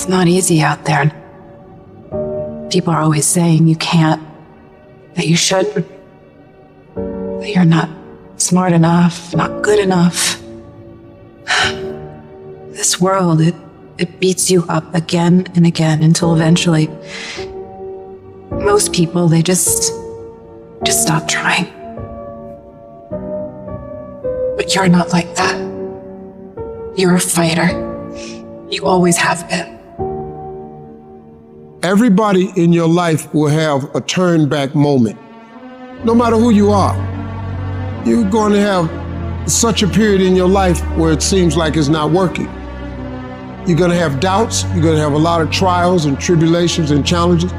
It's not easy out there. People are always saying you can't, that you shouldn't, that you're not smart enough, not good enough. This world, it beats you up again and again until eventually most people, they just stop trying. But you're not like that. You're a fighter. You always have been. Everybody in your life will have a turn back moment. No matter who you are, you're going to have such a period in your life where it seems like it's not working. You're going to have doubts. You're going to have a lot of trials and tribulations and challenges.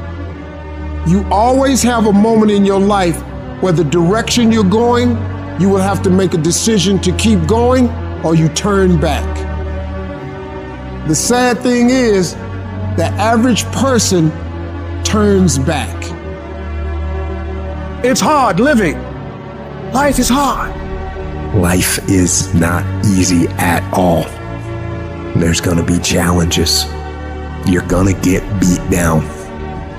You always have a moment in your life where the direction you're going, you will have to make a decision to keep going or you turn back. The sad thing is, the average person turns back. It's hard living. Life is hard. Life is not easy at all. There's gonna be challenges. You're gonna get beat down.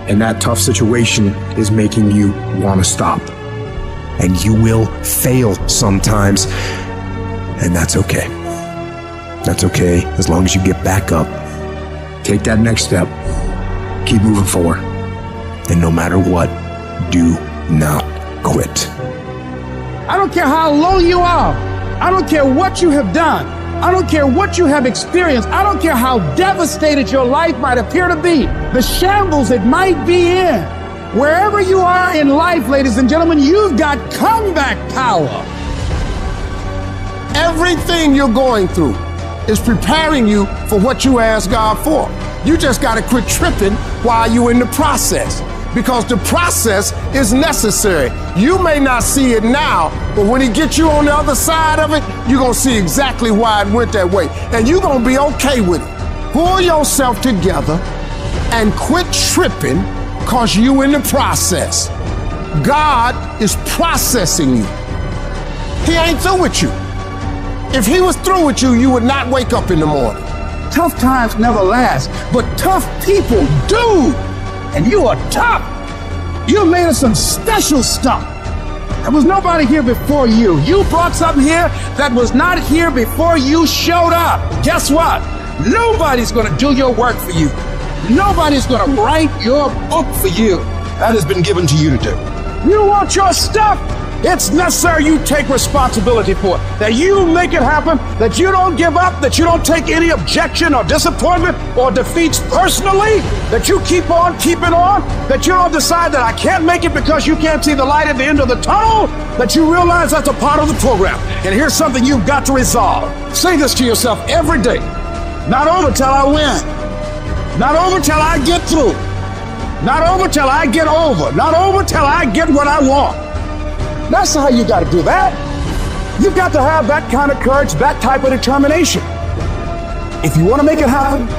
And that tough situation is making you want to stop. And you will fail sometimes. And that's okay. That's okay as long as you get back up. Take that next step. Keep moving forward. And no matter what, do not quit. I don't care how low you are. I don't care what you have done. I don't care what you have experienced. I don't care how devastated your life might appear to be. The shambles it might be in. Wherever you are in life, ladies and gentlemen, you've got comeback power. Everything you're going through is preparing you for what you asked God for. You just got to quit tripping while you're in the process, because the process is necessary. You may not see it now, but when he gets you on the other side of it, you're going to see exactly why it went that way. And you're going to be okay with it. Pull yourself together and quit tripping, because you in the process. God is processing you. He ain't through with you. If he was through with you, you would not wake up in the morning. Tough times never last, but tough people do. And you are tough. You made us some special stuff. There was nobody here before you. You brought something here that was not here before you showed up. Guess what? Nobody's gonna do your work for you. Nobody's gonna write your book for you. That has been given to you to do. You want your stuff? It's necessary you take responsibility for it, that you make it happen, that you don't give up, that you don't take any objection or disappointment or defeats personally, that you keep on keeping on, that you don't decide that I can't make it because you can't see the light at the end of the tunnel, that you realize that's a part of the program. And here's something you've got to resolve. Say this to yourself every day. Not over till I win. Not over till I get through. Not over till I get over. Not over till I get what I want. That's how you got to do that. You've got to have that kind of courage, that type of determination. If you want to make it happen,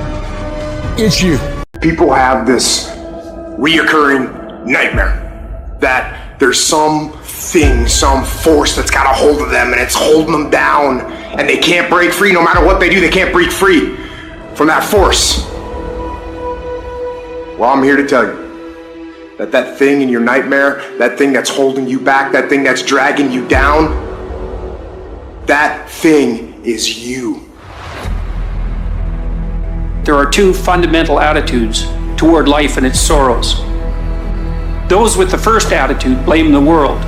it's you. People have this reoccurring nightmare that there's something, some force that's got a hold of them and it's holding them down and they can't break free. No matter what they do, they can't break free from that force. Well, I'm here to tell you that thing in your nightmare, that thing that's holding you back, that thing that's dragging you down, that thing is you. There are two fundamental attitudes toward life and its sorrows. Those with the first attitude blame the world.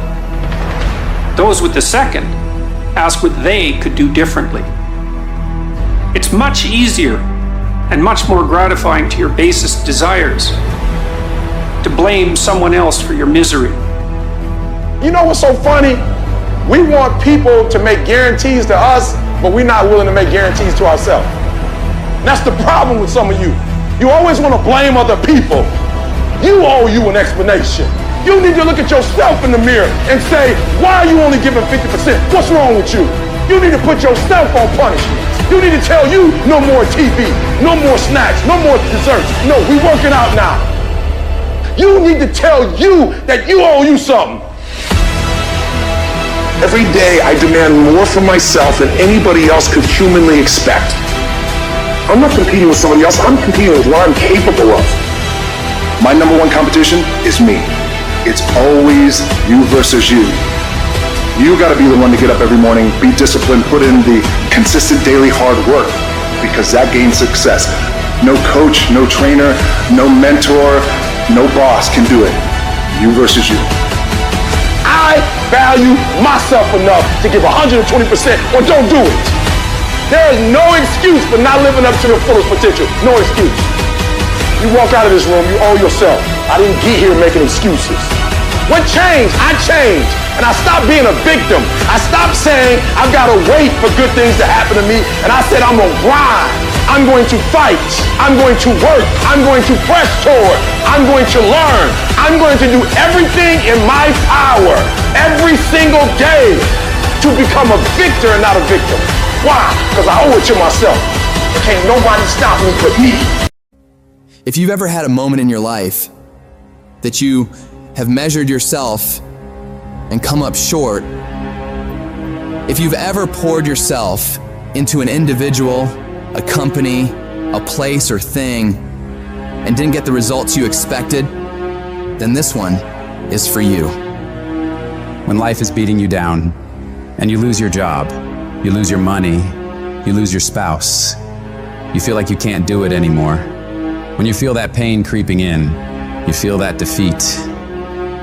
Those with the second ask what they could do differently. It's much easier and much more gratifying to your basest desires to blame someone else for your misery. You know what's so funny? We want people to make guarantees to us, but we're not willing to make guarantees to ourselves. That's the problem with some of you. You always want to blame other people. You owe you an explanation. You need to look at yourself in the mirror and say, why are you only giving 50%? What's wrong with you? You need to put yourself on punishment. You need to tell you no more TV, no more snacks, no more desserts. No, we working out now. You need to tell you that you owe you something. Every day I demand more from myself than anybody else could humanly expect. I'm not competing with somebody else. I'm competing with what I'm capable of. My number one competition is me. It's always you versus you. You got to be the one to get up every morning, be disciplined, put in the consistent daily hard work, because that gains success. No coach, no trainer, no mentor, no boss can do it. You versus you. I value myself enough to give 120% or don't do it. There is no excuse for not living up to your fullest potential. No excuse. You walk out of this room, you owe yourself. I didn't get here making excuses. What changed? I changed. And I stopped being a victim. I stopped saying I've got to wait for good things to happen to me. And I said I'm going to grind. I'm going to fight. I'm going to work. I'm going to press toward. I'm going to learn. I'm going to do everything in my power every single day to become a victor and not a victim. Why? Because I owe it to myself. Can't nobody stop me but me. If you've ever had a moment in your life that you have measured yourself and come up short, if you've ever poured yourself into an individual, a company, a place or thing, and didn't get the results you expected, then this one is for you. When life is beating you down and you lose your job, you lose your money, you lose your spouse, you feel like you can't do it anymore. When you feel that pain creeping in, you feel that defeat,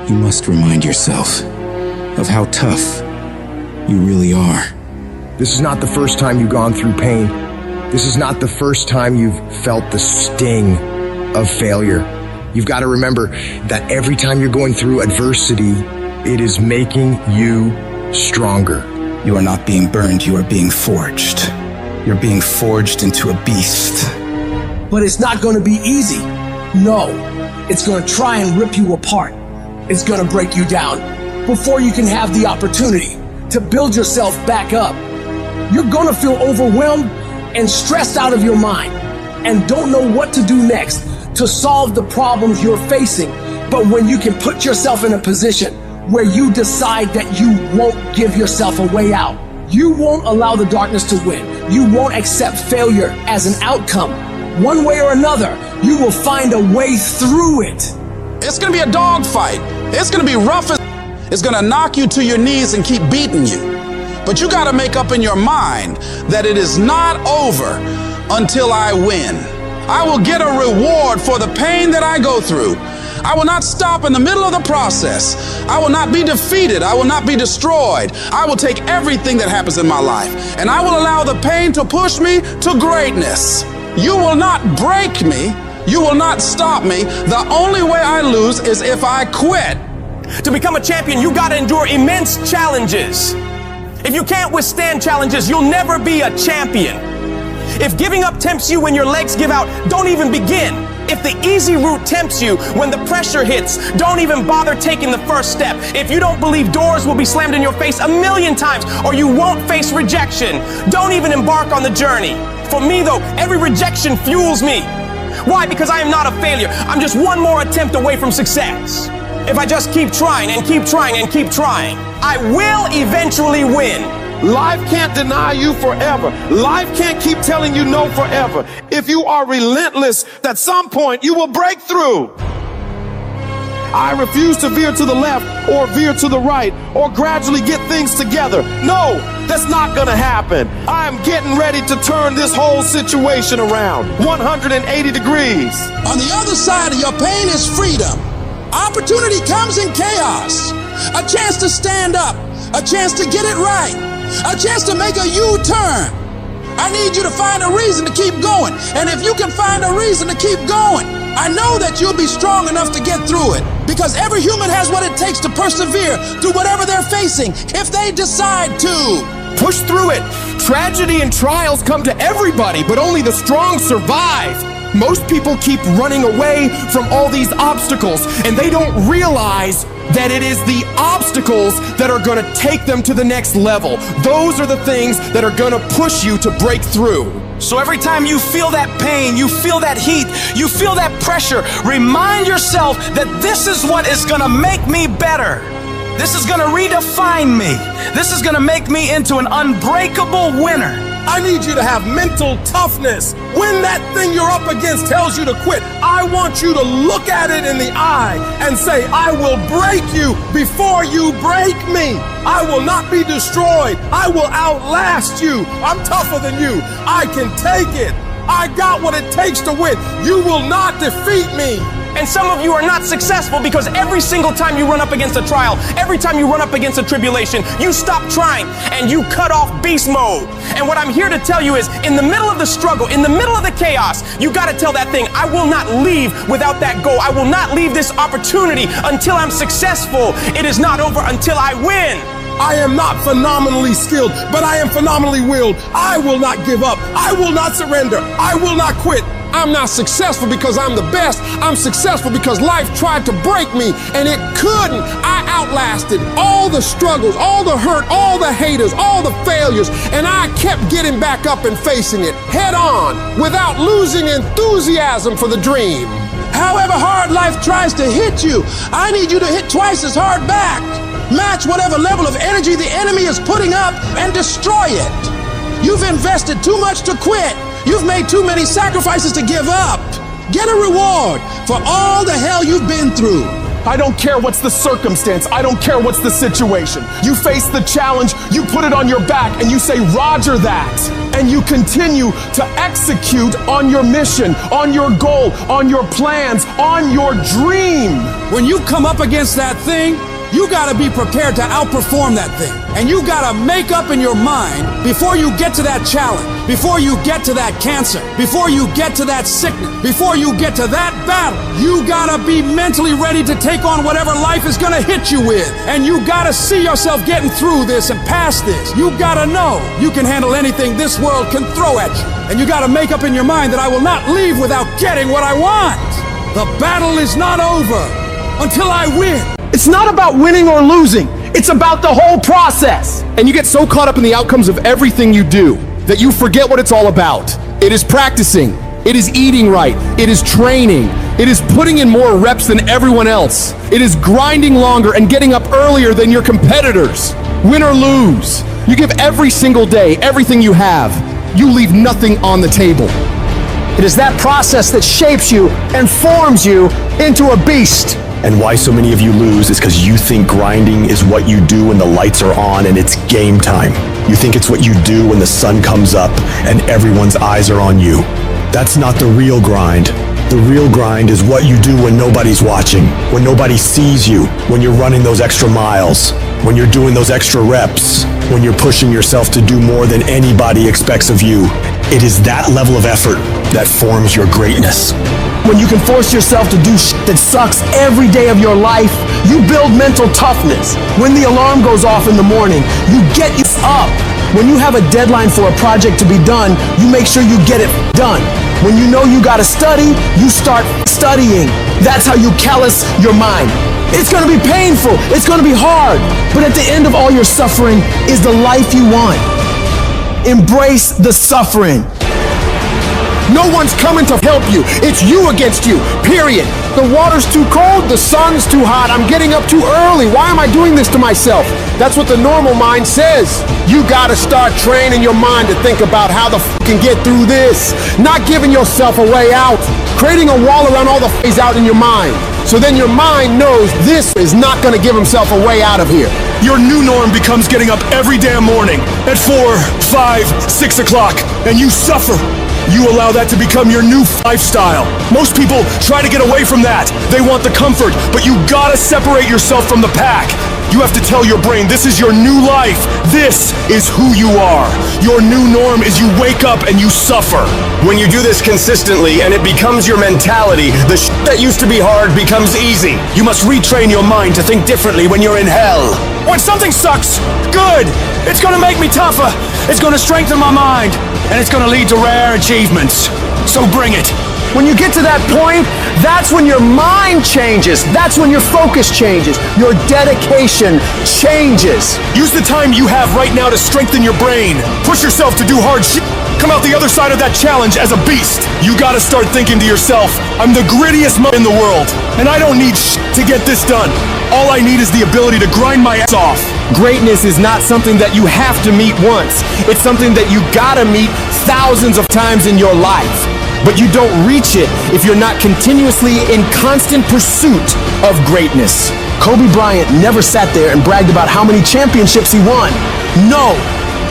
You must remind yourself of how tough you really are. This is not the first time you've gone through pain. This is not the first time you've felt the sting of failure. You've got to remember that every time you're going through adversity, it is making you stronger. You are not being burned, you are being forged. You're being forged into a beast. But it's not going to be easy. No, it's going to try and rip you apart. It's going to break you down before you can have the opportunity to build yourself back up. You're going to feel overwhelmed and stressed out of your mind and don't know what to do next to solve the problems you're facing. But when you can put yourself in a position where you decide that you won't give yourself a way out, you won't allow the darkness to win, you won't accept failure as an outcome, one way or another, you will find a way through it. It's gonna be a dogfight. It's gonna be rough. It's gonna knock you to your knees and keep beating you. But you gotta make up in your mind that it is not over until I win. I will get a reward for the pain that I go through. I will not stop in the middle of the process. I will not be defeated. I will not be destroyed. I will take everything that happens in my life and I will allow the pain to push me to greatness. You will not break me. You will not stop me. The only way I lose is if I quit. To become a champion, you gotta endure immense challenges. If you can't withstand challenges, you'll never be a champion. If giving up tempts you when your legs give out, don't even begin. If the easy route tempts you when the pressure hits, don't even bother taking the first step. If you don't believe doors will be slammed in your face 1,000,000 times or you won't face rejection, don't even embark on the journey. For me though, every rejection fuels me. Why? Because I am not a failure. I'm just one more attempt away from success. If I just keep trying and keep trying and keep trying, I will eventually win. Life can't deny you forever. Life can't keep telling you no forever. If you are relentless, at some point you will break through. I refuse to veer to the left or veer to the right or gradually get things together. No, that's not gonna happen. I'm getting ready to turn this whole situation around 180 degrees. On the other side of your pain is freedom. Opportunity comes in chaos. A chance to stand up. A chance to get it right. A chance to make a U-turn. I need you to find a reason to keep going. And if you can find a reason to keep going, I know that you'll be strong enough to get through it. Because every human has what it takes to persevere through whatever they're facing, if they decide to. Push through it. Tragedy and trials come to everybody, but only the strong survive. Most people keep running away from all these obstacles, and they don't realize that it is the obstacles that are going to take them to the next level. Those are the things that are going to push you to break through. So every time you feel that pain, you feel that heat, you feel that pressure, remind yourself that this is what is going to make me better. This is going to redefine me. This is going to make me into an unbreakable winner. I need you to have mental toughness. When that thing you're up against tells you to quit, I want you to look at it in the eye and say, I will break you before you break me. I will not be destroyed. I will outlast you. I'm tougher than you. I can take it. I got what it takes to win. You will not defeat me. And some of you are not successful because every single time you run up against a trial, every time you run up against a tribulation, you stop trying and you cut off beast mode. And what I'm here to tell you is, in the middle of the struggle, in the middle of the chaos, you got to tell that thing, I will not leave without that goal. I will not leave this opportunity until I'm successful. It is not over until I win. I am not phenomenally skilled, but I am phenomenally willed. I will not give up. I will not surrender. I will not quit. I'm not successful because I'm the best. I'm successful because life tried to break me and it couldn't. I outlasted all the struggles, all the hurt, all the haters, all the failures, and I kept getting back up and facing it head on without losing enthusiasm for the dream. However hard life tries to hit you, I need you to hit twice as hard back. Match whatever level of energy the enemy is putting up and destroy it. You've invested too much to quit. You've made too many sacrifices to give up. Get a reward for all the hell you've been through. I don't care what's the circumstance. I don't care what's the situation. You face the challenge, you put it on your back, and you say, Roger that. And you continue to execute on your mission, on your goal, on your plans, on your dream. When you come up against that thing, you gotta be prepared to outperform that thing. And you gotta make up in your mind before you get to that challenge, before you get to that cancer, before you get to that sickness, before you get to that battle. You gotta be mentally ready to take on whatever life is gonna hit you with. And you gotta see yourself getting through this and past this. You gotta know you can handle anything this world can throw at you. And you gotta make up in your mind that I will not leave without getting what I want. The battle is not over until I win. It's not about winning or losing. It's about the whole process. And you get so caught up in the outcomes of everything you do that you forget what it's all about. It is practicing. It is eating right. It is training. It is putting in more reps than everyone else. It is grinding longer and getting up earlier than your competitors. Win or lose, you give every single day everything you have. You leave nothing on the table. It is that process that shapes you and forms you into a beast. And why so many of you lose is because you think grinding is what you do when the lights are on and it's game time. You think it's what you do when the sun comes up and everyone's eyes are on you. That's not the real grind. The real grind is what you do when nobody's watching, when nobody sees you, when you're running those extra miles, when you're doing those extra reps, when you're pushing yourself to do more than anybody expects of you. It is that level of effort that forms your greatness. When you can force yourself to do shit that sucks every day of your life, you build mental toughness. When the alarm goes off in the morning, you get up. When you have a deadline for a project to be done, you make sure you get it done. When you know you gotta study, you start studying. That's how you callous your mind. It's gonna be painful, it's gonna be hard, but at the end of all your suffering is the life you want. Embrace the suffering. No one's coming to help you. It's you against you, period. The water's too cold, the sun's too hot, I'm getting up too early. Why am I doing this to myself? That's what the normal mind says. You gotta start training your mind to think about how the f can get through this. Not giving yourself a way out. Creating a wall around all the f***s out in your mind. So then your mind knows this is not gonna give himself a way out of here. Your new norm becomes getting up every damn morning at 4, 5, 6 o'clock, and you suffer. You allow that to become your new lifestyle. Most people try to get away from that. They want the comfort, but you gotta separate yourself from the pack. You have to tell your brain, this is your new life. This is who you are. Your new norm is you wake up and you suffer. When you do this consistently and it becomes your mentality, the shit that used to be hard becomes easy. You must retrain your mind to think differently when you're in hell. When something sucks, good. It's gonna make me tougher. It's gonna strengthen my mind. And it's gonna lead to rare achievements. So bring it. When you get to that point, that's when your mind changes. That's when your focus changes. Your dedication changes. Use the time you have right now to strengthen your brain. Push yourself to do hard shit. Come out the other side of that challenge as a beast. You gotta start thinking to yourself, I'm the grittiest in the world, and I don't need shit to get this done. All I need is the ability to grind my ass off. Greatness is not something that you have to meet once. It's something that you gotta meet thousands of times in your life. But you don't reach it if you're not continuously in constant pursuit of greatness. Kobe Bryant never sat there and bragged about how many championships he won. No.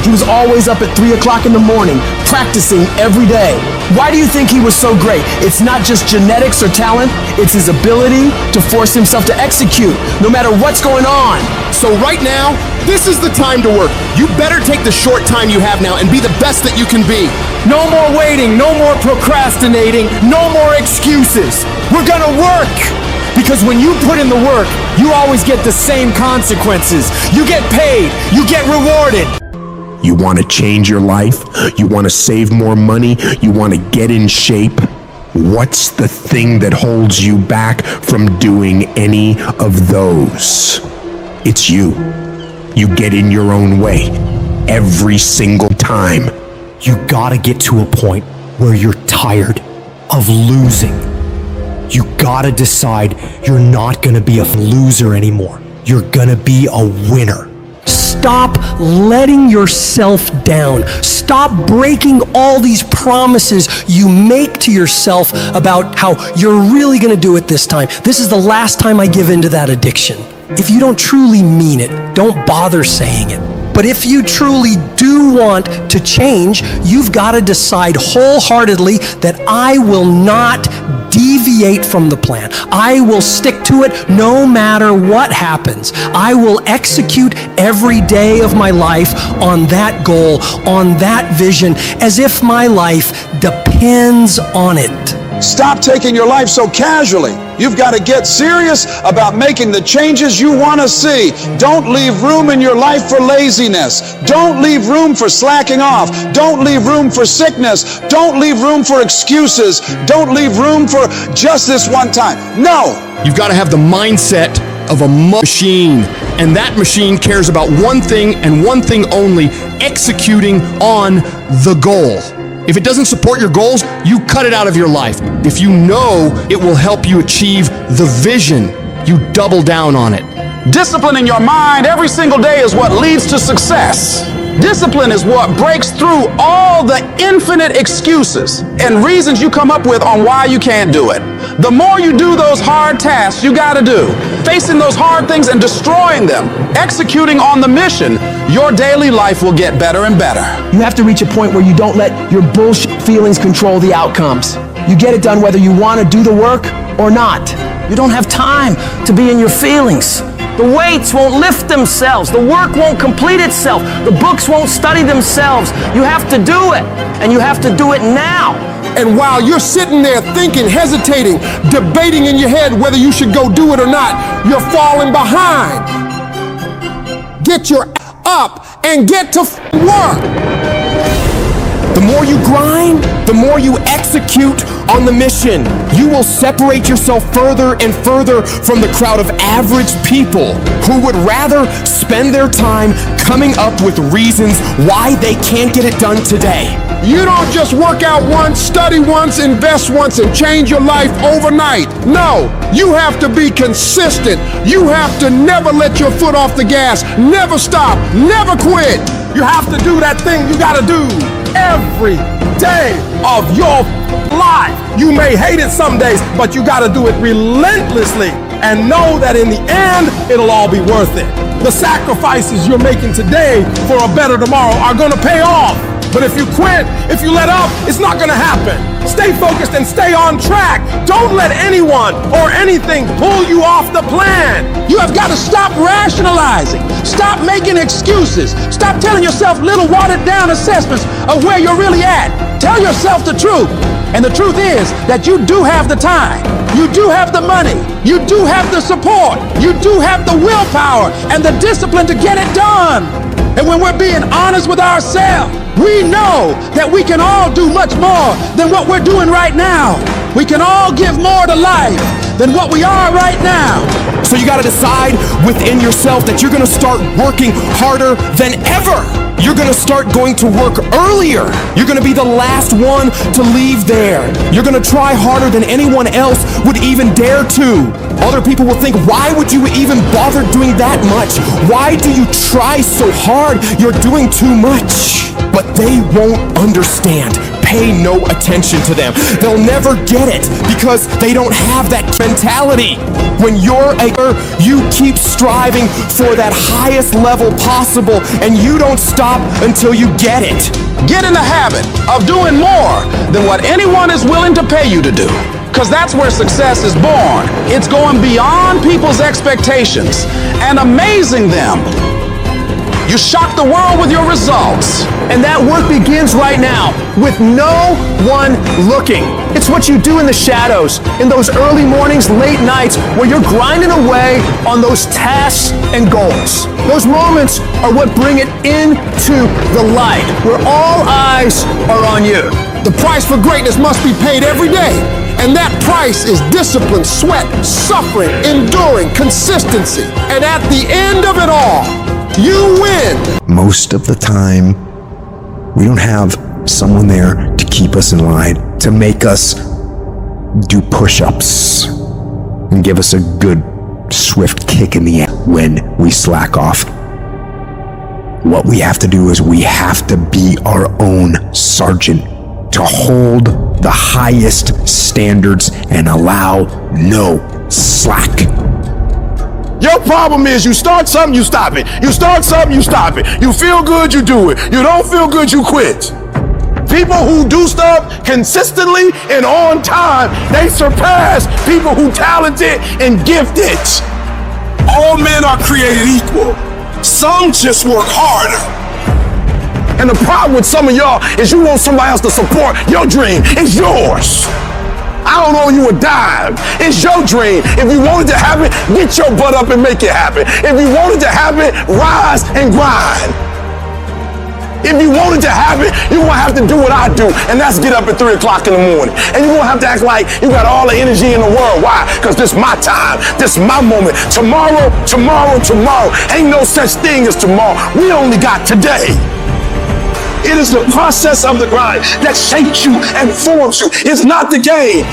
He was always up at 3 o'clock in the morning, practicing every day. Why do you think he was so great? It's not just genetics or talent, it's his ability to force himself to execute, no matter what's going on. So right now, this is the time to work. You better take the short time you have now and be the best that you can be. No more waiting, no more procrastinating, no more excuses. We're gonna work. Because when you put in the work, you always get the same consequences. You get paid, you get rewarded. You want to change your life? You want to save more money? You want to get in shape? What's the thing that holds you back from doing any of those? It's you. You get in your own way every single time. You gotta get to a point where you're tired of losing. You gotta decide you're not gonna be a loser anymore. You're gonna be a winner. Stop letting yourself down. Stop breaking all these promises you make to yourself about how you're really going to do it this time. This is the last time I give in to that addiction. If you don't truly mean it, don't bother saying it. But if you truly do want to change, you've got to decide wholeheartedly that I will not deviate from the plan. I will stick to it no matter what happens. I will execute every day of my life on that goal, on that vision, as if my life depends on it. Stop taking your life so casually. You've got to get serious about making the changes you want to see. Don't leave room in your life for laziness. Don't leave room for slacking off. Don't leave room for sickness. Don't leave room for excuses. Don't leave room for just this one time. No! You've got to have the mindset of a machine, and that machine cares about one thing and one thing only: executing on the goal. If it doesn't support your goals, you cut it out of your life. If you know it will help you achieve the vision, you double down on it. Discipline in your mind every single day is what leads to success. Discipline is what breaks through all the infinite excuses and reasons you come up with on why you can't do it. The more you do those hard tasks you gotta do, facing those hard things and destroying them, executing on the mission, your daily life will get better and better. You have to reach a point where you don't let your bullshit feelings control the outcomes. You get it done whether you want to do the work or not. You don't have time to be in your feelings. The weights won't lift themselves. The work won't complete itself. The books won't study themselves. You have to do it, and you have to do it now. And while you're sitting there thinking, hesitating, debating in your head whether you should go do it or not, you're falling behind. Get your up and get to work. The more you grind, the more you execute on the mission. You will separate yourself further and further from the crowd of average people who would rather spend their time coming up with reasons why they can't get it done today. You don't just work out once, study once, invest once, and change your life overnight. No, you have to be consistent. You have to never let your foot off the gas, never stop, never quit. You have to do that thing you gotta do every day of your life. You may hate it some days, but you gotta do it relentlessly and know that in the end, it'll all be worth it. The sacrifices you're making today for a better tomorrow are gonna pay off. But if you quit, if you let up, it's not gonna happen. Stay focused and stay on track. Don't let anyone or anything pull you off the plan. You have got to stop rationalizing. Stop making excuses. Stop telling yourself little watered down assessments of where you're really at. Tell yourself the truth. And the truth is that you do have the time. You do have the money. You do have the support. You do have the willpower and the discipline to get it done. And when we're being honest with ourselves, we know that we can all do much more than what we're doing right now. We can all give more to life than what we are right now. So you gotta decide within yourself that you're gonna start working harder than ever. You're gonna start going to work earlier. You're gonna be the last one to leave there. You're gonna try harder than anyone else would even dare to. Other people will think, why would you even bother doing that much? Why do you try so hard? You're doing too much. But they won't understand. Pay no attention to them. They'll never get it because they don't have that mentality. When you're you keep striving for that highest level possible and you don't stop until you get it. Get in the habit of doing more than what anyone is willing to pay you to do. Because that's where success is born. It's going beyond people's expectations and amazing them. You shock the world with your results. And that work begins right now with no one looking. It's what you do in the shadows, in those early mornings, late nights, where you're grinding away on those tasks and goals. Those moments are what bring it into the light, where all eyes are on you. The price for greatness must be paid every day. And that price is discipline, sweat, suffering, enduring, consistency. And at the end of it all, you win. Most of the time, we don't have someone there to keep us in line, to make us do push-ups and give us a good, swift kick in the end when we slack off. What we have to do is we have to be our own sergeant, to hold the highest standards and allow no slack. Your problem is you start something, you stop it. You start something, you stop it. You feel good, you do it. You don't feel good, you quit. People who do stuff consistently and on time, they surpass people who talented and gifted. All men are created equal. Some just work harder. And the problem with some of y'all is you want somebody else to support your dream. It's yours. I don't owe you a dime. It's your dream. If you want it to happen, get your butt up and make it happen. If you want it to happen, rise and grind. If you want it to happen, you're going to have to do what I do, and that's get up at 3 o'clock in the morning. And you're going to have to act like you got all the energy in the world. Why? Because this is my time. This is my moment. Tomorrow. Ain't no such thing as tomorrow. We only got today. It is the process of the grind that shapes you and forms you. It's not the game.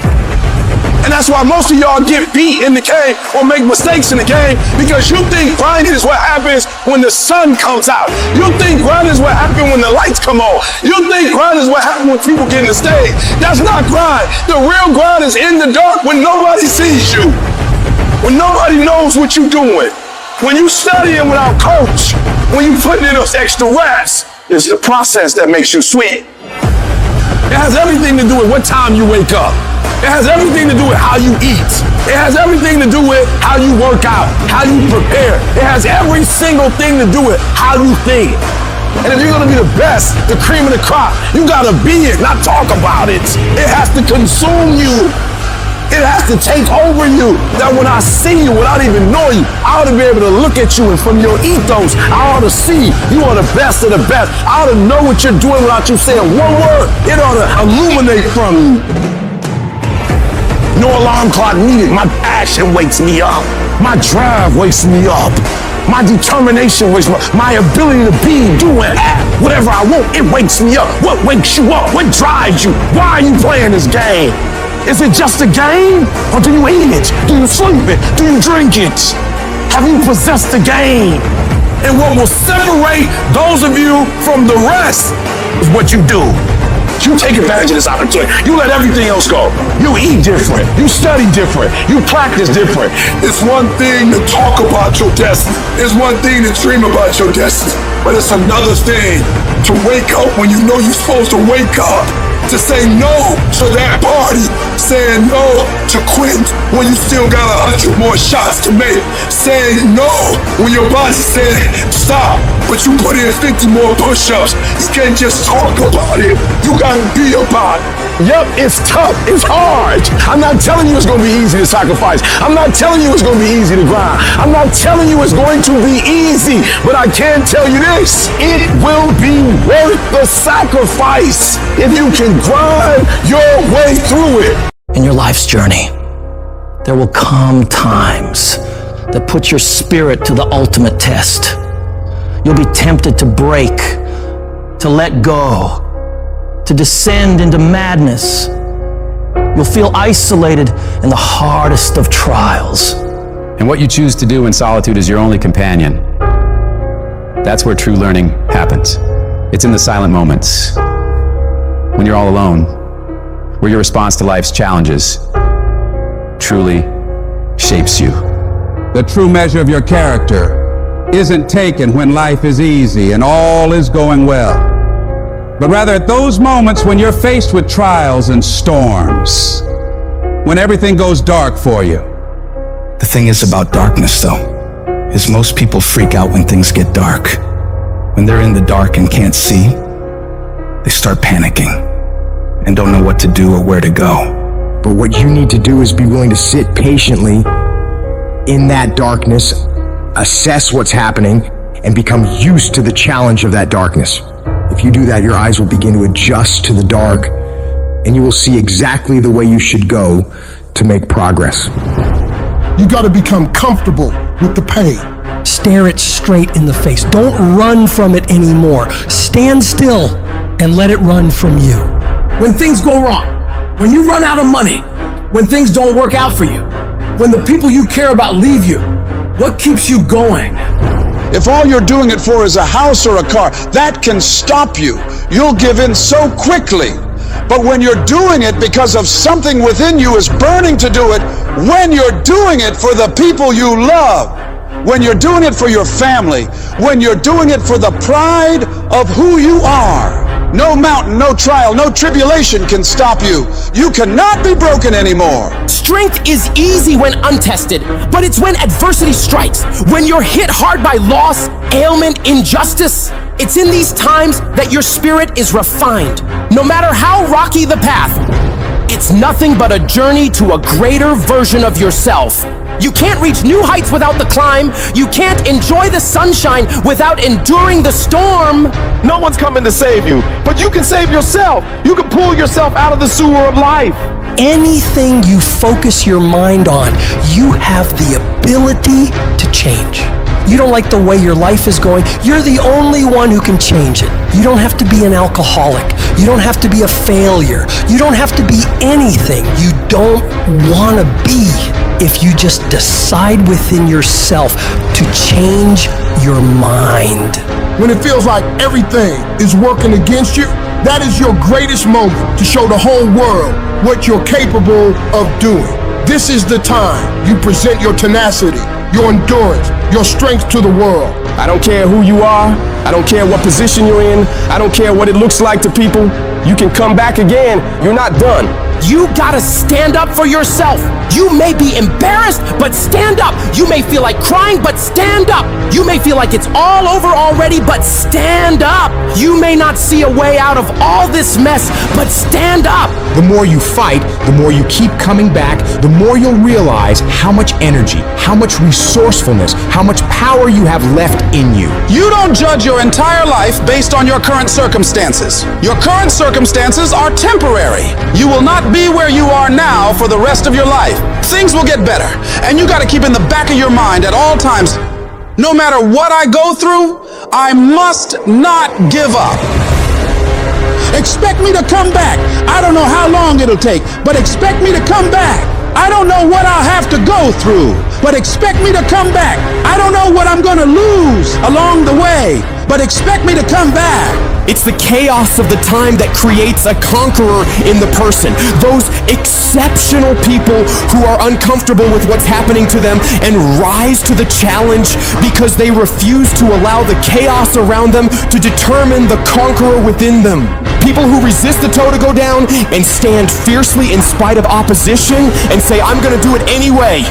And that's why most of y'all get beat in the game or make mistakes in the game, because you think grinding is what happens when the sun comes out. You think grinding is what happens when the lights come on. You think grinding is what happens when people get in the stage. That's not grind. The real grind is in the dark when nobody sees you. When nobody knows what you're doing. When you studying without coach. When you putting in those extra reps. It's the process that makes you sweat. It has everything to do with what time you wake up. It has everything to do with how you eat. It has everything to do with how you work out, how you prepare. It has every single thing to do with how you think. And if you're gonna be the best, the cream of the crop, you gotta be it, not talk about it. It has to consume you. It has to take over you. That when I see you, without even knowing you, I ought to be able to look at you, and from your ethos, I ought to see you are the best of the best. I ought to know what you're doing without you saying one word. It ought to illuminate from you. No alarm clock needed. My passion wakes me up. My drive wakes me up. My determination wakes me up. My ability to be, do, and act whatever I want, it wakes me up. What wakes you up? What drives you? Why are you playing this game? Is it just a game? Or do you eat it? Do you sleep it? Do you drink it? Have you possessed the game? And what will separate those of you from the rest is what you do. You take advantage of this opportunity. You let everything else go. You eat different. You study different. You practice different. It's one thing to talk about your destiny. It's one thing to dream about your destiny. But it's another thing to wake up when you know you're supposed to wake up. To say no to that party. Saying no to quit when you still got 100 more shots to make. Saying no when your body said stop, but you put in 50 more push-ups. You can't just talk about it. You gotta be about it. Yep, it's tough. It's hard. I'm not telling you it's gonna be easy to sacrifice. I'm not telling you it's gonna be easy to grind. I'm not telling you it's going to be easy, but I can tell you this. It will be worth the sacrifice if you can grind your way through it. In your life's journey, there will come times that put your spirit to the ultimate test. You'll be tempted to break, to let go, to descend into madness. You'll feel isolated in the hardest of trials. And what you choose to do in solitude is your only companion. That's where true learning happens. It's in the silent moments, when you're all alone, where your response to life's challenges truly shapes you. The true measure of your character isn't taken when life is easy and all is going well, but rather at those moments when you're faced with trials and storms, when everything goes dark for you. The thing is about darkness, though, is most people freak out when things get dark. When they're in the dark and can't see, they start panicking and don't know what to do or where to go. But what you need to do is be willing to sit patiently in that darkness, assess what's happening, and become used to the challenge of that darkness. If you do that, your eyes will begin to adjust to the dark, and you will see exactly the way you should go to make progress. You gotta become comfortable with the pain. Stare it straight in the face. Don't run from it anymore. Stand still and let it run from you. When things go wrong, when you run out of money, when things don't work out for you, when the people you care about leave you, what keeps you going? If all you're doing it for is a house or a car, that can stop you. You'll give in so quickly. But when you're doing it because of something within you is burning to do it, when you're doing it for the people you love, when you're doing it for your family, when you're doing it for the pride of who you are, no mountain, no trial, no tribulation can stop you. You cannot be broken anymore. Strength is easy when untested, but it's when adversity strikes, when you're hit hard by loss, ailment, injustice. It's in these times that your spirit is refined. No matter how rocky the path, it's nothing but a journey to a greater version of yourself. You can't reach new heights without the climb. You can't enjoy the sunshine without enduring the storm. No one's coming to save you, but you can save yourself. You can pull yourself out of the sewer of life. Anything you focus your mind on, you have the ability to change. You don't like the way your life is going, you're the only one who can change it. You don't have to be an alcoholic. You don't have to be a failure. You don't have to be anything you don't want to be if you just decide within yourself to change your mind. When it feels like everything is working against you, that is your greatest moment to show the whole world what you're capable of doing. This is the time you present your tenacity, your endurance, your strength to the world. I don't care who you are. I don't care what position you're in. I don't care what it looks like to people. You can come back again. You're not done. You gotta stand up for yourself. You may be embarrassed, but stand up. You may feel like crying, but stand up. You may feel like it's all over already, but stand up. You may not see a way out of all this mess, but stand up. The more you fight, the more you keep coming back, the more you'll realize how much energy, how much resourcefulness, how much power you have left in you. You don't judge your entire life based on your current circumstances. Your current circumstances are temporary. You will not be where you are now for the rest of your life. Things will get better, and you got to keep in the back of your mind at all times, no matter what I go through, I must not give up. Expect me to come back. I don't know how long it'll take, but expect me to come back. I don't know what I'll have to go through, but expect me to come back. I don't know what I'm going to lose along the way, but expect me to come back. It's the chaos of the time that creates a conqueror in the person. Those exceptional people who are uncomfortable with what's happening to them and rise to the challenge because they refuse to allow the chaos around them to determine the conqueror within them. People who resist the toe to go down and stand fiercely in spite of opposition and say, I'm gonna do it anyway.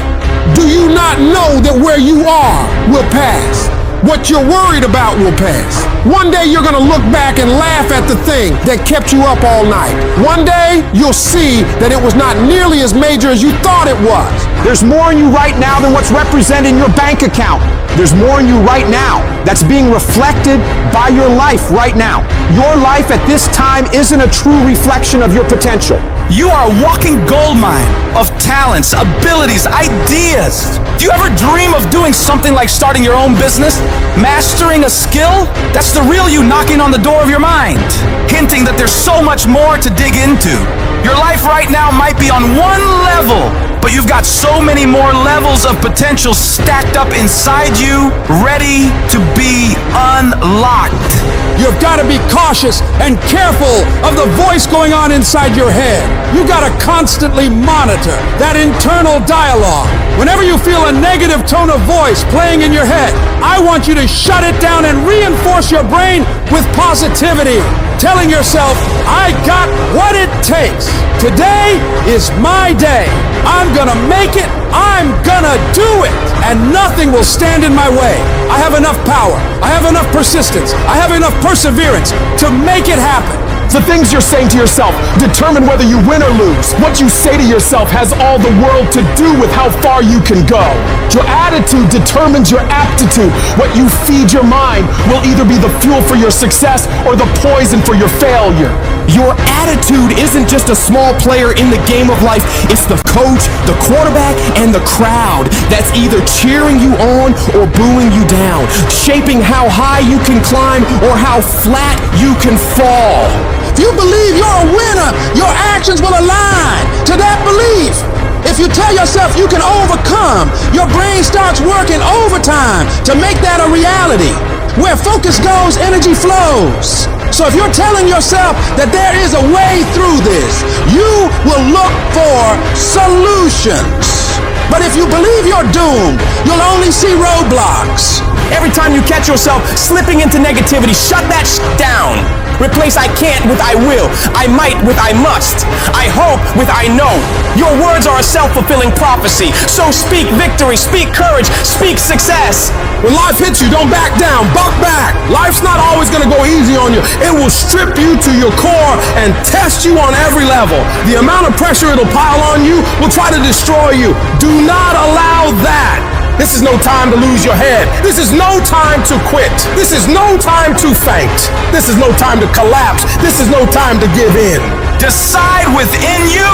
Do you not know that where you are will pass? What you're worried about will pass. One day you're gonna look back and laugh at the thing that kept you up all night. One day you'll see that it was not nearly as major as you thought it was. There's more in you right now than what's represented in your bank account. There's more in you right now that's being reflected by your life right now. Your life at this time isn't a true reflection of your potential. You are a walking goldmine of talents, abilities, ideas. Do you ever dream of doing something like starting your own business? Mastering a skill? That's the real you knocking on the door of your mind, hinting that there's so much more to dig into. Your life right now might be on one level, but you've got so many more levels of potential stacked up inside you, ready to be unlocked. You've got to be cautious and careful of the voice going on inside your head. You got to constantly monitor that internal dialogue. Whenever you feel a negative tone of voice playing in your head, I want you to shut it down and reinforce your brain with positivity, telling yourself, I got what it takes. Today is my day. I'm gonna make it. I'm gonna do it. And nothing will stand in my way. I have enough power. I have enough persistence. I have enough perseverance to make it happen. The things you're saying to yourself determine whether you win or lose. What you say to yourself has all the world to do with how far you can go. Your attitude determines your aptitude. What you feed your mind will either be the fuel for your success or the poison for your failure. Your attitude isn't just a small player in the game of life. It's the coach, the quarterback, and the crowd that's either cheering you on or booing you down, shaping how high you can climb or how flat you can fall. If you believe you're a winner, your actions will align to that belief. If you tell yourself you can overcome, your brain starts working overtime to make that a reality. Where focus goes, energy flows. So if you're telling yourself that there is a way through this, you will look for solutions. But if you believe you're doomed, you'll only see roadblocks. Every time you catch yourself slipping into negativity, shut that down. Replace I can't with I will. I might with I must. I hope with I know. Your words are a self-fulfilling prophecy. So speak victory, speak courage, speak success. When life hits you, don't back down, buck back. Life's not always gonna go easy on you. It will strip you to your core and test you on every level. The amount of pressure it'll pile on you will try to destroy you. Do not allow that. This is no time to lose your head. This is no time to quit. This is no time to faint. This is no time to collapse. This is no time to give in. Decide within you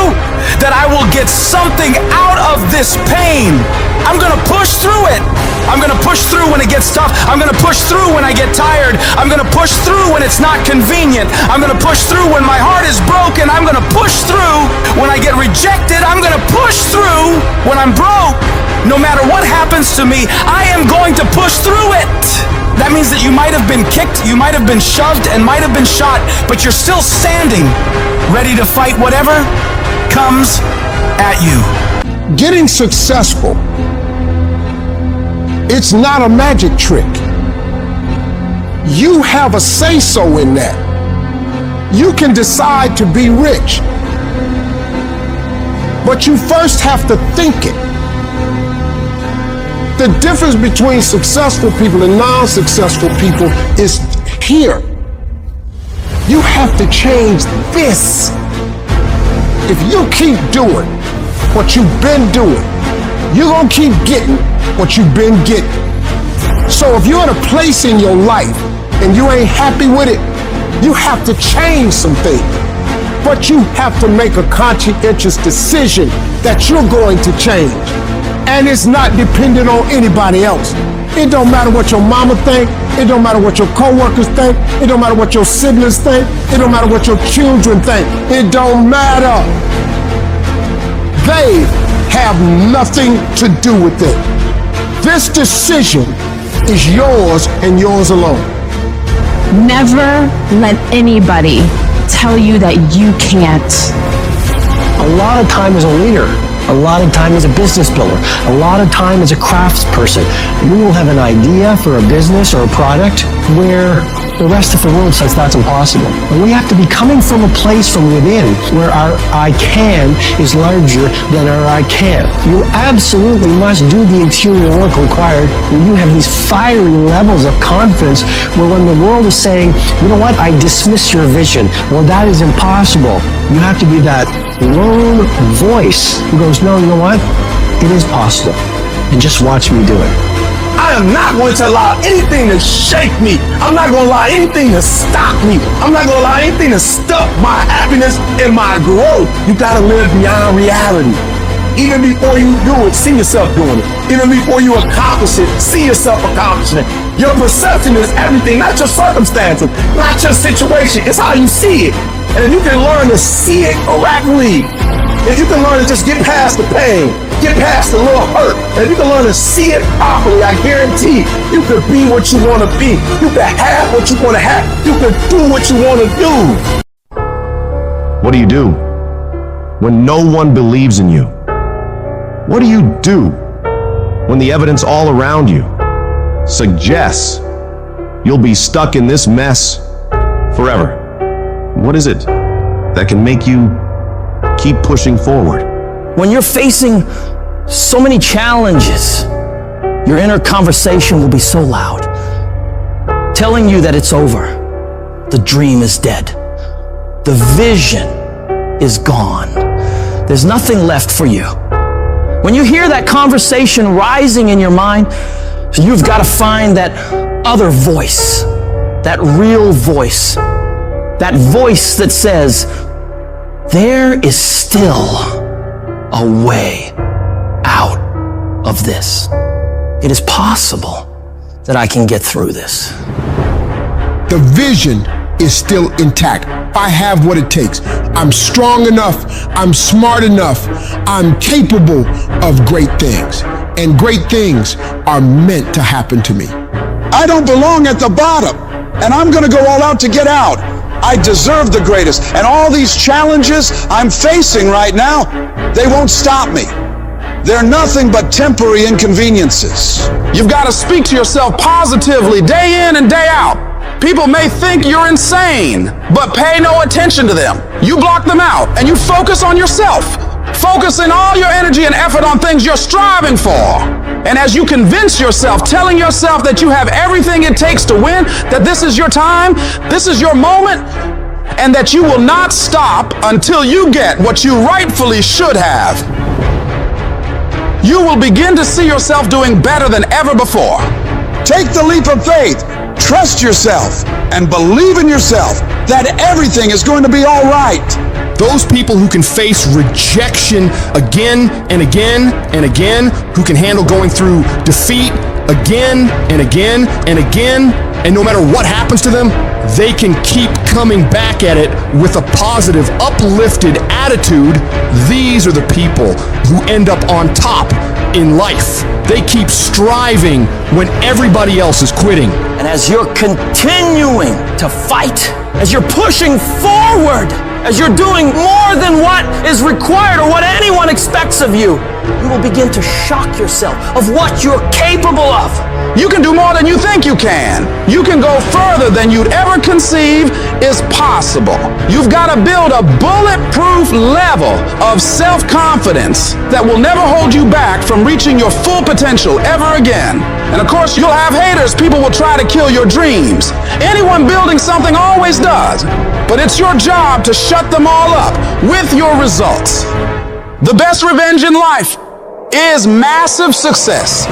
that I will get something out of this pain. I'm gonna push through it. I'm gonna push through when it gets tough. I'm gonna push through when I get tired. I'm gonna push through when it's not convenient. I'm gonna push through when my heart is broken. I'm gonna push through when I get rejected. I'm gonna push through when I'm broke. No matter what happens to me, I am going to push through it. That means that you might have been kicked, you might have been shoved, and might have been shot, but you're still standing, ready to fight whatever comes at you. Getting successful, it's not a magic trick. You have a say-so in that. You can decide to be rich, but you first have to think it. The difference between successful people and non-successful people is here. You have to change this. If you keep doing what you've been doing, you're gonna keep getting what you've been getting. So if you're in a place in your life and you ain't happy with it, you have to change some things. But you have to make a conscientious decision that you're going to change. And it's not dependent on anybody else. It don't matter what your mama think. It don't matter what your coworkers think. It don't matter what your siblings think. It don't matter what your children think. It don't matter. They have nothing to do with it. This decision is yours and yours alone. Never let anybody tell you that you can't. A lot of time as a leader, a lot of time as a business builder, a lot of time as a craftsperson, we will have an idea for a business or a product where the rest of the world says that's impossible. And we have to be coming from a place from within where our I can is larger than our I can't. You absolutely must do the interior work required when you have these fiery levels of confidence where when the world is saying, you know what, I dismiss your vision. Well, that is impossible. You have to be that lone voice who goes, no, you know what? It is possible. And just watch me do it. I am not going to allow anything to shake me. I'm not going to allow anything to stop me. I'm not going to allow anything to stop my happiness and my growth. You got to live beyond reality. Even before you do it, see yourself doing it. Even before you accomplish it, see yourself accomplishing it. Your perception is everything, not your circumstances, not your situation. It's how you see it. And if you can learn to see it correctly, if you can learn to just get past the pain, get past the little hurt, and if you can learn to see it properly, I guarantee you can be what you want to be. You can have what you want to have. You can do what you want to do. What do you do when no one believes in you? What do you do when the evidence all around you suggests you'll be stuck in this mess forever? What is it that can make you keep pushing forward? When you're facing so many challenges, your inner conversation will be so loud, telling you that it's over. The dream is dead. The vision is gone. There's nothing left for you. When you hear that conversation rising in your mind, you've got to find that other voice, that real voice, that voice that says, there is still a way out of this. It is possible that I can get through this. The vision is still intact. I have what it takes. I'm strong enough. I'm smart enough. I'm capable of great things. And great things are meant to happen to me. I don't belong at the bottom, and I'm going to go all out to get out. I deserve the greatest, and all these challenges I'm facing right now, they won't stop me. They're nothing but temporary inconveniences. You've got to speak to yourself positively day in and day out. People may think you're insane, but pay no attention to them. You block them out and you focus on yourself. Focusing all your energy and effort on things you're striving for. And as you convince yourself, telling yourself that you have everything it takes to win, that this is your time, this is your moment, and that you will not stop until you get what you rightfully should have, you will begin to see yourself doing better than ever before. Take the leap of faith. Trust yourself and believe in yourself that everything is going to be all right. Those people who can face rejection again and again and again, who can handle going through defeat again and again and again, and no matter what happens to them, they can keep coming back at it with a positive, uplifted attitude. These are the people who end up on top in life. They keep striving when everybody else is quitting. And as you're continuing to fight, as you're pushing forward, as you're doing more than what is required or what anyone expects of you, you will begin to shock yourself of what you're capable of. You can do more than you think you can. You can go further than you'd ever conceive is possible. You've got to build a bulletproof level of self-confidence that will never hold you back from reaching your full potential ever again. And of course, you'll have haters. People will try to kill your dreams. Anyone building something always does. But it's your job to shut them all up with your results. The best revenge in life is massive success.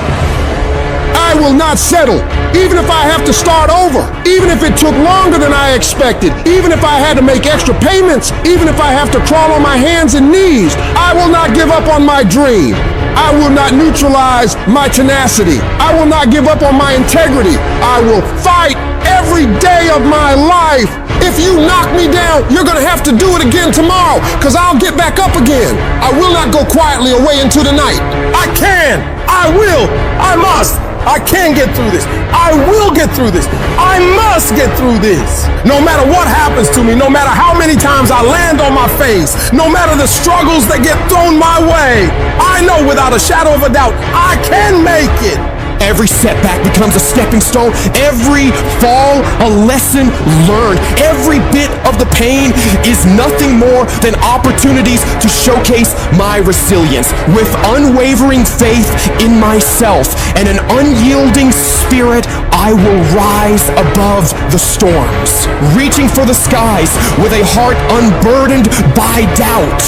I will not settle, even if I have to start over, even if it took longer than I expected, even if I had to make extra payments, even if I have to crawl on my hands and knees. I will not give up on my dream. I will not neutralize my tenacity. I will not give up on my integrity. I will fight every day of my life. If you knock me down, you're gonna have to do it again tomorrow, because I'll get back up again. I will not go quietly away into the night. I can, I will, I must. I can get through this. I will get through this. I must get through this. No matter what happens to me, no matter how many times I land on my face, no matter the struggles that get thrown my way, I know without a shadow of a doubt, I can make it. Every setback becomes a stepping stone. Every fall, a lesson learned. Every bit of the pain is nothing more than opportunities to showcase my resilience with unwavering faith in myself and an unyielding spirit, I will rise above the storms, reaching for the skies with a heart unburdened by doubt.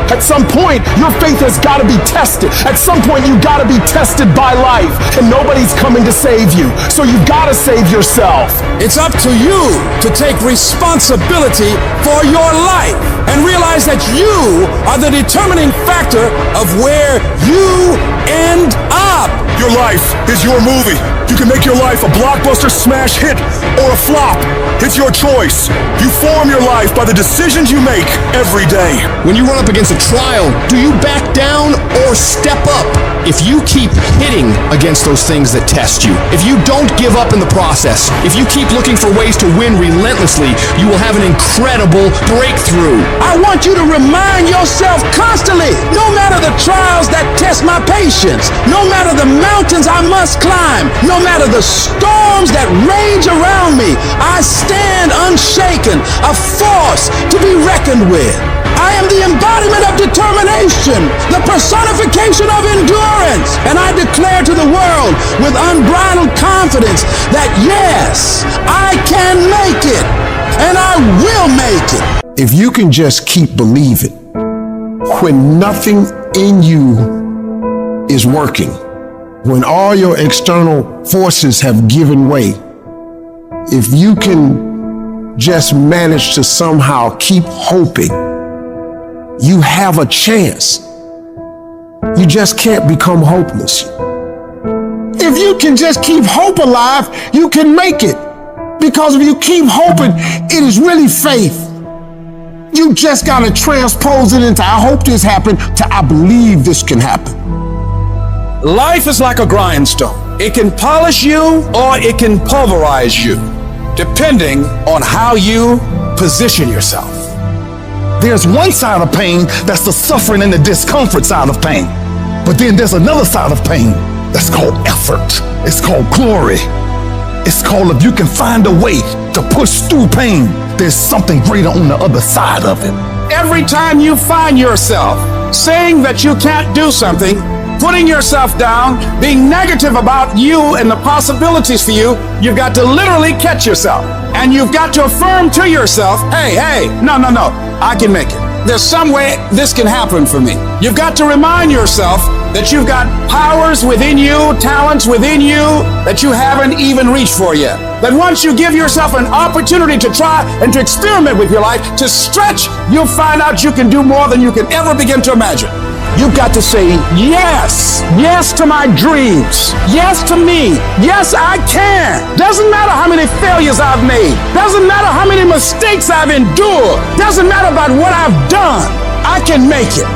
At some point, your faith has got to be tested. At some point, you got to be tested by life, and nobody's coming to save you, so you got to save yourself. It's up to you to take responsibility for your life and realize that you are the determining factor of where you end up. Your life is your movie. You can make your life a blockbuster smash hit or a flop. It's your choice. You form your life by the decisions you make every day. When you run up against a trial, do you back down or step up? If you keep hitting against those things that test you, if you don't give up in the process, if you keep looking for ways to win relentlessly, you will have an incredible breakthrough. I want you to remind yourself constantly, no matter the trials that test my patience, no matter the mountains I must climb, no matter the storms that rage around me, I stand unshaken, a force to be reckoned with. I am the embodiment of determination, the personification of endurance, and I declare to the world with unbridled confidence that yes, I can make it, and I will make it. If you can just keep believing when nothing in you is working, when all your external forces have given way, if you can just manage to somehow keep hoping, you have a chance. You just can't become hopeless. If you can just keep hope alive, you can make it. Because if you keep hoping, it is really faith. You just gotta transpose it into I hope this happened to I believe this can happen. Life is like a grindstone. It can polish you or it can pulverize you, depending on how you position yourself. There's one side of pain that's the suffering and the discomfort side of pain. But then there's another side of pain that's called effort. It's called glory. It's called if you can find a way to push through pain, there's something greater on the other side of it. Every time you find yourself saying that you can't do something, putting yourself down, being negative about you and the possibilities for you, you've got to literally catch yourself. And you've got to affirm to yourself, hey, no, I can make it. There's some way this can happen for me. You've got to remind yourself that you've got powers within you, talents within you that you haven't even reached for yet. That once you give yourself an opportunity to try and to experiment with your life, to stretch, you'll find out you can do more than you can ever begin to imagine. You've got to say yes to my dreams, yes to me, yes I can. Doesn't matter how many failures I've made, doesn't matter how many mistakes I've endured, doesn't matter about what I've done, I can make it.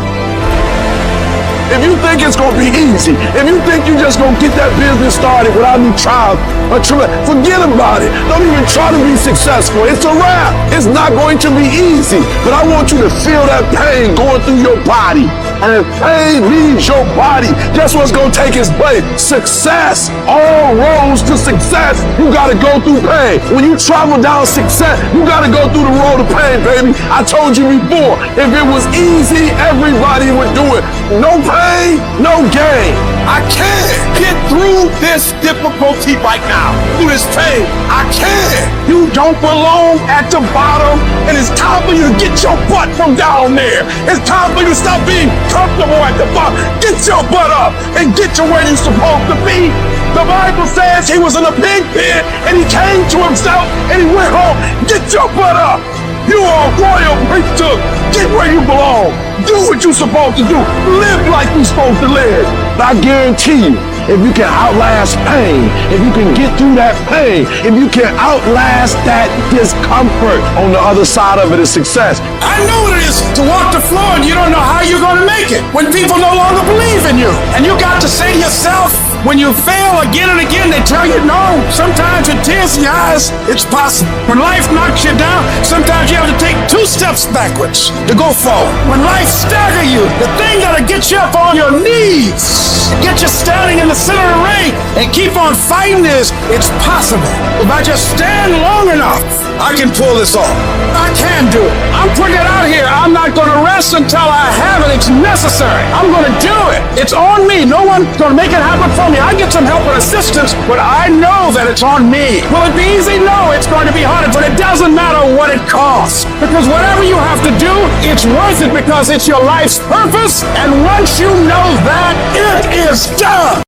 If you think it's gonna be easy, if you think you're just gonna get that business started without any trials or tribulations, forget about it. Don't even try to be successful. It's a wrap. It's not going to be easy. But I want you to feel that pain going through your body. And if pain leaves your body, guess what's gonna take its place? Success. All roads to success, you gotta go through pain. When you travel down success, you gotta go through the road of pain, baby. I told you before, if it was easy, everybody would do it. No pain, no gain. I can get through this difficulty right now, through this pain. I can. You don't belong at the bottom, and it's time for you to get your butt from down there. It's time for you to stop being comfortable at the bottom. Get your butt up and get to where you're supposed to be. The Bible says he was in a big pit, and he came to himself, and he went home. Get your butt up. You are a royal priesthood. Get where you belong. Do what you're supposed to do. Live like you're supposed to live. I guarantee you, if you can outlast pain, if you can get through that pain, if you can outlast that discomfort, on the other side of it is success. I know what it is to walk the floor and you don't know how you're going to make it when people no longer believe in you. And you got to say to yourself, when you fail again and again, they tell you no. Sometimes with tears in your eyes, it's possible. When life knocks you down, sometimes you have to take 2 steps backwards to go forward. When life staggers you, the thing that'll get you up on your knees, get you standing in the center of the ring and keep on fighting is, it's possible. If I just stand long enough, I can pull this off. I can do it. I'm putting it out here. I'm not going to rest until I have it. It's necessary. I'm going to do it. It's on me. No one's going to make it happen for me. I get some help and assistance, but I know that it's on me. Will it be easy? No, it's going to be harder, but it doesn't matter what it costs. Because whatever you have to do, it's worth it because it's your life's purpose. And once you know that, it is done.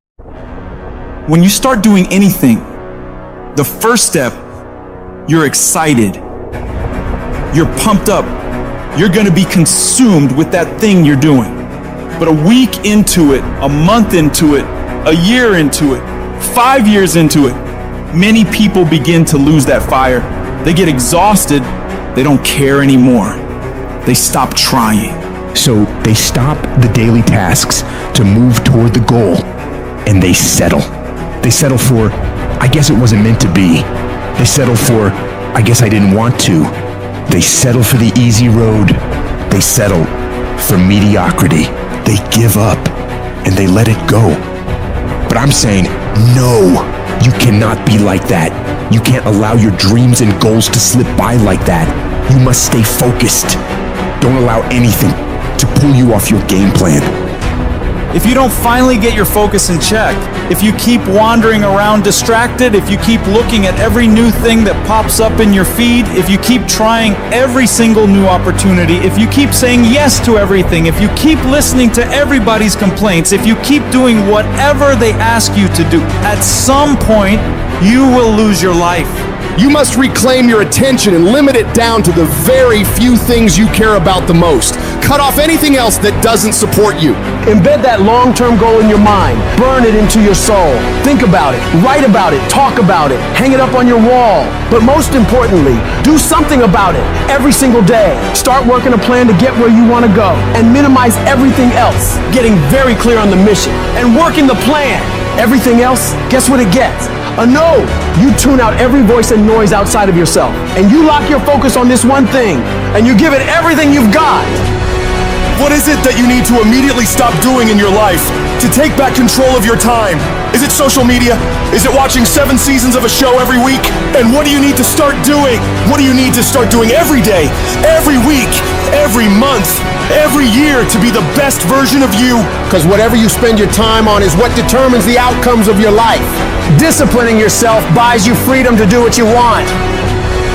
When you start doing anything, the first step, you're excited. You're pumped up. You're going to be consumed with that thing you're doing. But a week into it, a month into it, a year into it, 5 years into it, many people begin to lose that fire. They get exhausted. They don't care anymore. They stop trying. So they stop the daily tasks to move toward the goal, and they settle. They settle for, I guess it wasn't meant to be. They settle for, I guess I didn't want to. They settle for the easy road. They settle for mediocrity. They give up and they let it go. But I'm saying, no, you cannot be like that. You can't allow your dreams and goals to slip by like that. You must stay focused. Don't allow anything to pull you off your game plan. If you don't finally get your focus in check, if you keep wandering around distracted, if you keep looking at every new thing that pops up in your feed, if you keep trying every single new opportunity, if you keep saying yes to everything, if you keep listening to everybody's complaints, if you keep doing whatever they ask you to do, at some point, you will lose your life. You must reclaim your attention and limit it down to the very few things you care about the most. Cut off anything else that doesn't support you. Embed that long-term goal in your mind. Burn it into your soul. Think about it. Write about it. Talk about it. Hang it up on your wall. But most importantly, do something about it every single day. Start working a plan to get where you want to go and minimize everything else. Getting very clear on the mission and working the plan. Everything else, guess what it gets? A no. You tune out every voice and noise outside of yourself, and you lock your focus on this one thing, and you give it everything you've got. What is it that you need to immediately stop doing in your life to take back control of your time? Is it social media? Is it watching 7 seasons of a show every week? And what do you need to start doing? What do you need to start doing every day, every week, every month, every year to be the best version of you? Because whatever you spend your time on is what determines the outcomes of your life. Disciplining yourself buys you freedom to do what you want.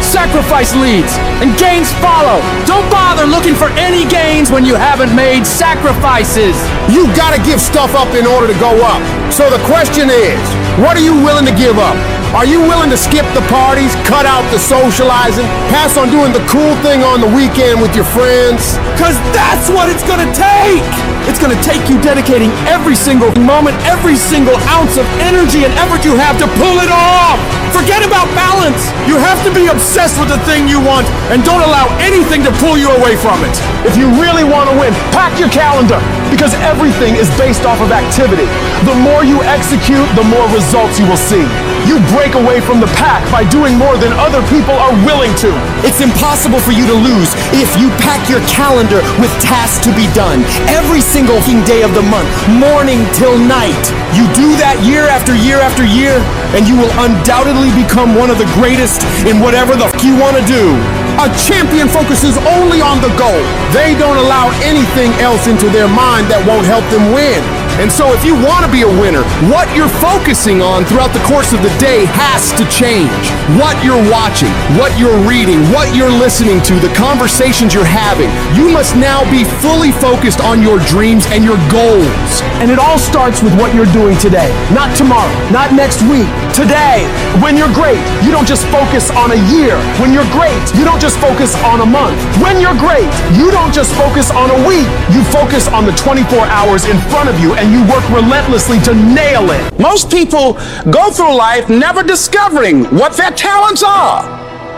Sacrifice leads and gains follow. Don't bother looking for any gains when you haven't made sacrifices. You gotta give stuff up in order to go up. So the question is, what are you willing to give up? Are you willing to skip the parties, cut out the socializing, pass on doing the cool thing on the weekend with your friends? Because that's what it's gonna take. It's gonna take you dedicating every single moment, every single ounce of energy and effort you have to pull it off. Forget about balance. You have to be obsessed with the thing you want and don't allow anything to pull you away from it. If you really want to win, pack your calendar because everything is based off of activity. The more you execute, the more results you will see. You break away from the pack by doing more than other people are willing to. It's impossible for you to lose if you pack your calendar with tasks to be done every single day of the month, morning till night. You do that year after year after year, and you will undoubtedly become one of the greatest in whatever the you want to do. A champion focuses only on the goal. They don't allow anything else into their mind that won't help them win. And so if you want to be a winner, what you're focusing on throughout the course of the day has to change. What you're watching, what you're reading, what you're listening to, the conversations you're having. You must now be fully focused on your dreams and your goals. And it all starts with what you're doing today. Not tomorrow, not next week. Today. When you're great, you don't just focus on a year. When you're great, you don't just focus on a month. When you're great, you don't just focus on a week. You focus on the 24 hours in front of you and you work relentlessly to nail it. Most people go through life never discovering what their talents are.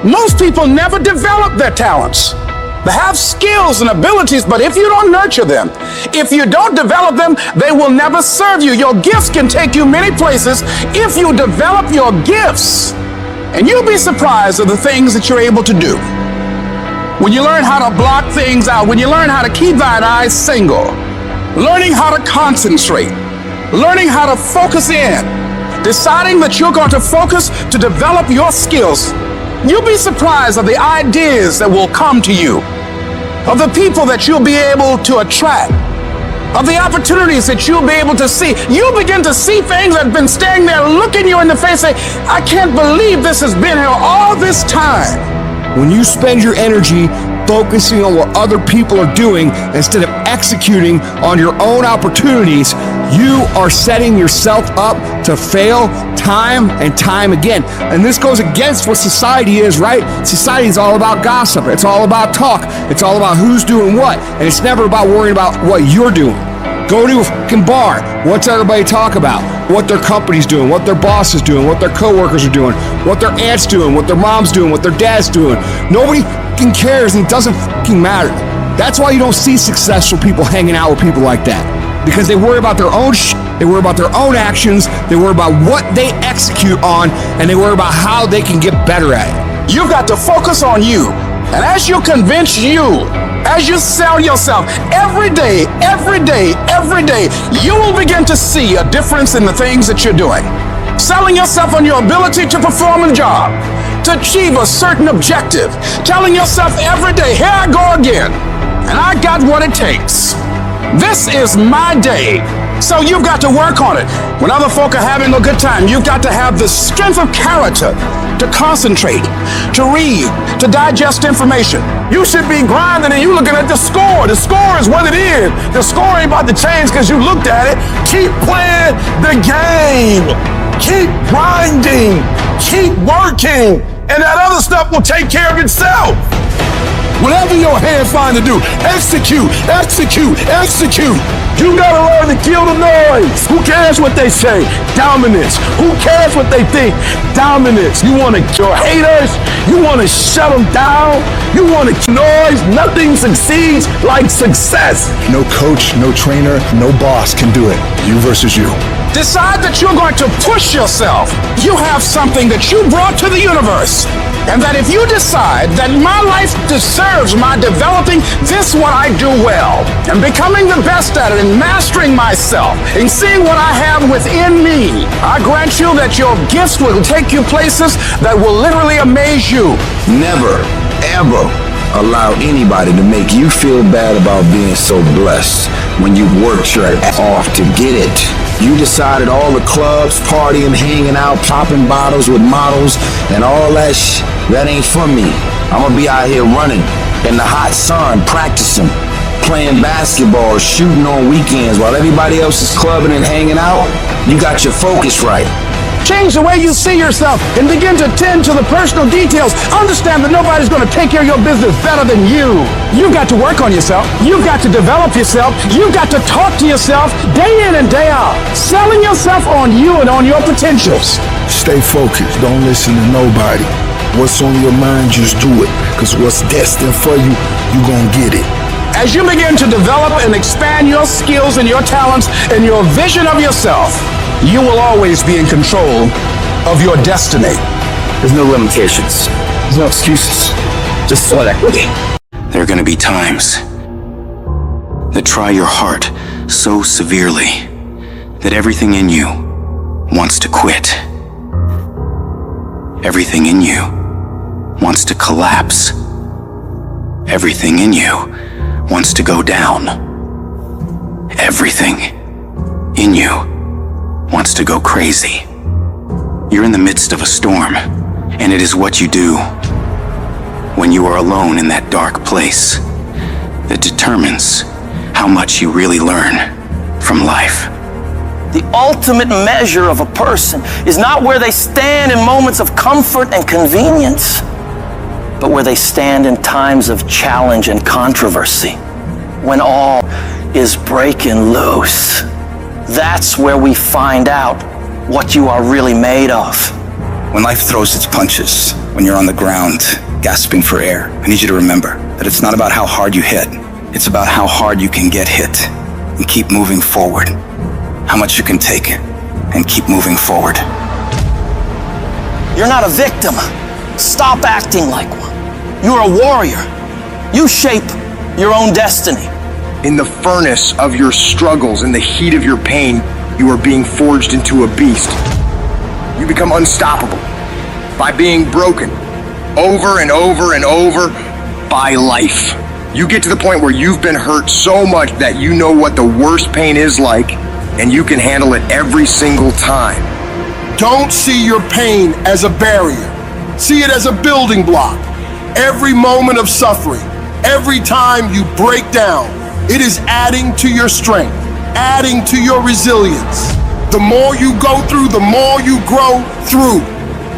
Most people never develop their talents. They have skills and abilities, but if you don't nurture them, if you don't develop them, they will never serve you. Your gifts can take you many places if you develop your gifts. And you'll be surprised at the things that you're able to do. When you learn how to block things out, when you learn how to keep thine eyes single, learning how to concentrate, learning how to focus in, deciding that you're going to focus to develop your skills, You'll be surprised of the ideas that will come to you, of the people that you'll be able to attract, of the opportunities that you'll be able to see. You'll begin to see things that have been standing there looking you in the face and say, I can't believe this has been here all this time. When you spend your energy focusing on what other people are doing instead of executing on your own opportunities, you are setting yourself up to fail time and time again. And this goes against what society is, right? Society is all about gossip. It's all about talk. It's all about who's doing what. And it's never about worrying about what you're doing. Go to a fucking bar. What's everybody talk about? What their company's doing, what their boss is doing, what their coworkers are doing, what their aunt's doing, what their mom's doing, what their dad's doing. Nobody fucking cares, and it doesn't fucking matter. That's why you don't see successful people hanging out with people like that. Because they worry about their own shit, they worry about their own actions, they worry about what they execute on, and they worry about how they can get better at it. You've got to focus on you. And as you convince you, as you sell yourself every day, you will begin to see a difference in the things that you're doing. Selling yourself on your ability to perform a job, to achieve a certain objective. Telling yourself every day, here I go again, and I got what it takes. This is my day. So you've got to work on it. When other folk are having a good time, you've got to have the strength of character to concentrate, to read, to digest information. You should be grinding and you looking at the score. The score is what it is. The score ain't about to change because you looked at it. Keep playing the game. Keep grinding. Keep working. And that other stuff will take care of itself. Whatever your hand find to do, execute. You gotta learn to kill the noise. Who cares what they say? Dominance. Who cares what they think? Dominance. You wanna kill haters? You wanna shut them down? You wanna kill noise? Nothing succeeds like success. No coach, no trainer, no boss can do it. You versus you. Decide that you're going to push yourself. You have something that you brought to the universe. And that if you decide that my life deserves my developing this what I do well, and becoming the best at it, and mastering myself, and seeing what I have within me, I grant you that your gifts will take you places that will literally amaze you. Never, ever allow anybody to make you feel bad about being so blessed when you worked your ass off to get it. You decided all the clubs, partying, hanging out, popping bottles with models, and all that that ain't for me. I'm gonna be out here running in the hot sun, practicing, playing basketball, shooting on weekends while everybody else is clubbing and hanging out. You got your focus right. Change the way you see yourself and begin to tend to the personal details. Understand that nobody's going to take care of your business better than you. You've got to work on yourself. You've got to develop yourself. You've got to talk to yourself day in and day out. Selling yourself on you and on your potentials. Stay focused. Don't listen to nobody. What's on your mind, just do it. Because what's destined for you, you're going to get it. As you begin to develop and expand your skills and your talents and your vision of yourself, you will always be in control of your destiny. There's no limitations. There's no excuses. Just sweat equity. There are going to be times that try your heart so severely that everything in you wants to quit. Everything in you wants to collapse. Everything in you wants to go down. Everything in you wants to go crazy. You're in the midst of a storm, and it is what you do when you are alone in that dark place that determines how much you really learn from life. The ultimate measure of a person is not where they stand in moments of comfort and convenience, but where they stand in times of challenge and controversy, when all is breaking loose. That's where we find out what you are really made of. When life throws its punches, when you're on the ground, gasping for air, I need you to remember that it's not about how hard you hit. It's about how hard you can get hit and keep moving forward. How much you can take and keep moving forward. You're not a victim. Stop acting like one. You're a warrior. You shape your own destiny. In the furnace of your struggles, in the heat of your pain, you are being forged into a beast. You become unstoppable by being broken, over and over and over by life. You get to the point where you've been hurt so much that you know what the worst pain is like, and you can handle it every single time. Don't see your pain as a barrier. See it as a building block. Every moment of suffering, every time you break down, it is adding to your strength, adding to your resilience. The more you go through, the more you grow through.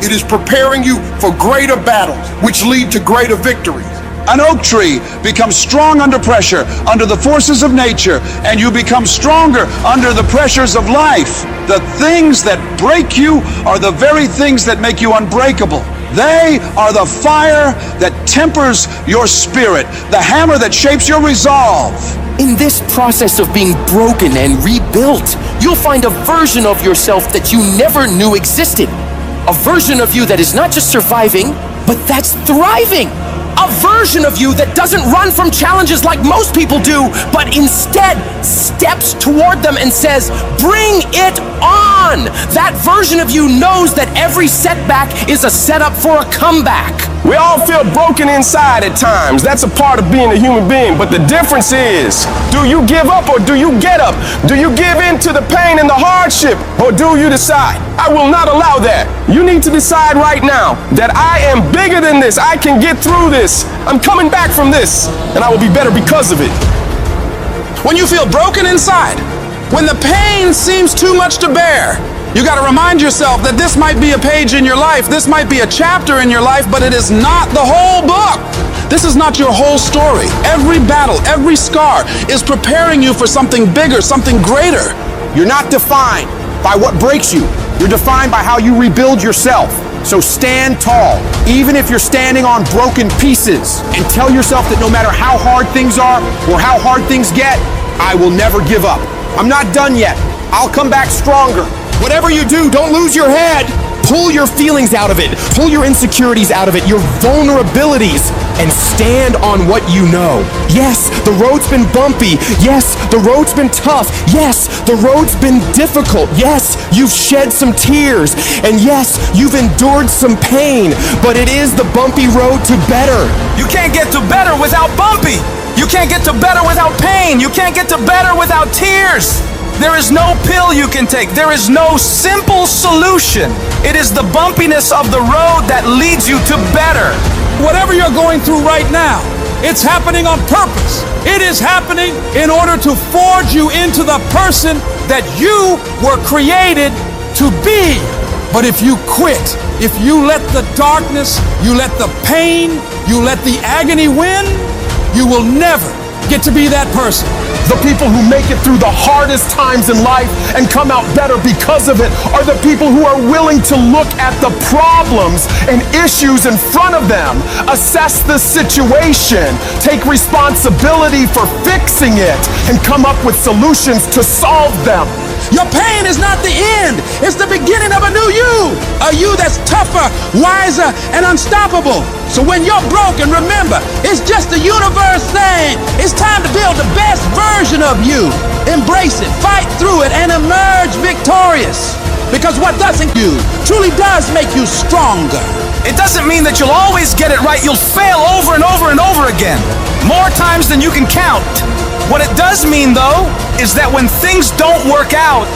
It is preparing you for greater battles, which lead to greater victories. An oak tree becomes strong under pressure, under the forces of nature, and you become stronger under the pressures of life. The things that break you are the very things that make you unbreakable. They are the fire that tempers your spirit, the hammer that shapes your resolve. In this process of being broken and rebuilt, you'll find a version of yourself that you never knew existed. A version of you that is not just surviving, but that's thriving. A version of you that doesn't run from challenges like most people do, but instead steps toward them and says, bring it on. That version of you knows that every setback is a setup for a comeback. We all feel broken inside at times. That's a part of being a human being. But the difference is, do you give up or do you get up? Do you give in to the pain and the hardship, or do you decide, I will not allow that? You need to decide right now that I am bigger than this. I can get through this. I'm coming back from this, and I will be better because of it. When you feel broken inside, when the pain seems too much to bear, you got to remind yourself that this might be a page in your life, this might be a chapter in your life, but it is not the whole book. This is not your whole story. Every battle, every scar is preparing you for something bigger, something greater. You're not defined by what breaks you. You're defined by how you rebuild yourself. So stand tall, even if you're standing on broken pieces, and tell yourself that no matter how hard things are or how hard things get, I will never give up. I'm not done yet. I'll come back stronger. Whatever you do, don't lose your head. Pull your feelings out of it. Pull your insecurities out of it, your vulnerabilities, and stand on what you know. Yes, the road's been bumpy. Yes, the road's been tough. Yes, the road's been difficult. Yes, you've shed some tears. And yes, you've endured some pain. But it is the bumpy road to better. You can't get to better without bumpy. You can't get to better without pain. You can't get to better without tears. There is no pill you can take. There is no simple solution. It is the bumpiness of the road that leads you to better. Whatever you're going through right now, it's happening on purpose. It is happening in order to forge you into the person that you were created to be. But if you quit, if you let the darkness, you let the pain, you let the agony win, you will never get to be that person. The people who make it through the hardest times in life and come out better because of it are the people who are willing to look at the problems and issues in front of them, assess the situation, take responsibility for fixing it, and come up with solutions to solve them. Your pain is not the end. It's the beginning of a new you. A you that's tougher, wiser, and unstoppable. So when you're broken, remember, it's just the universe saying, it's time to build the best version of you. Embrace it, fight through it, and emerge victorious. Because what doesn't you truly does make you stronger. It doesn't mean that you'll always get it right. You'll fail over and over and over again. More times than you can count. What it does mean, though, is that when things don't work out,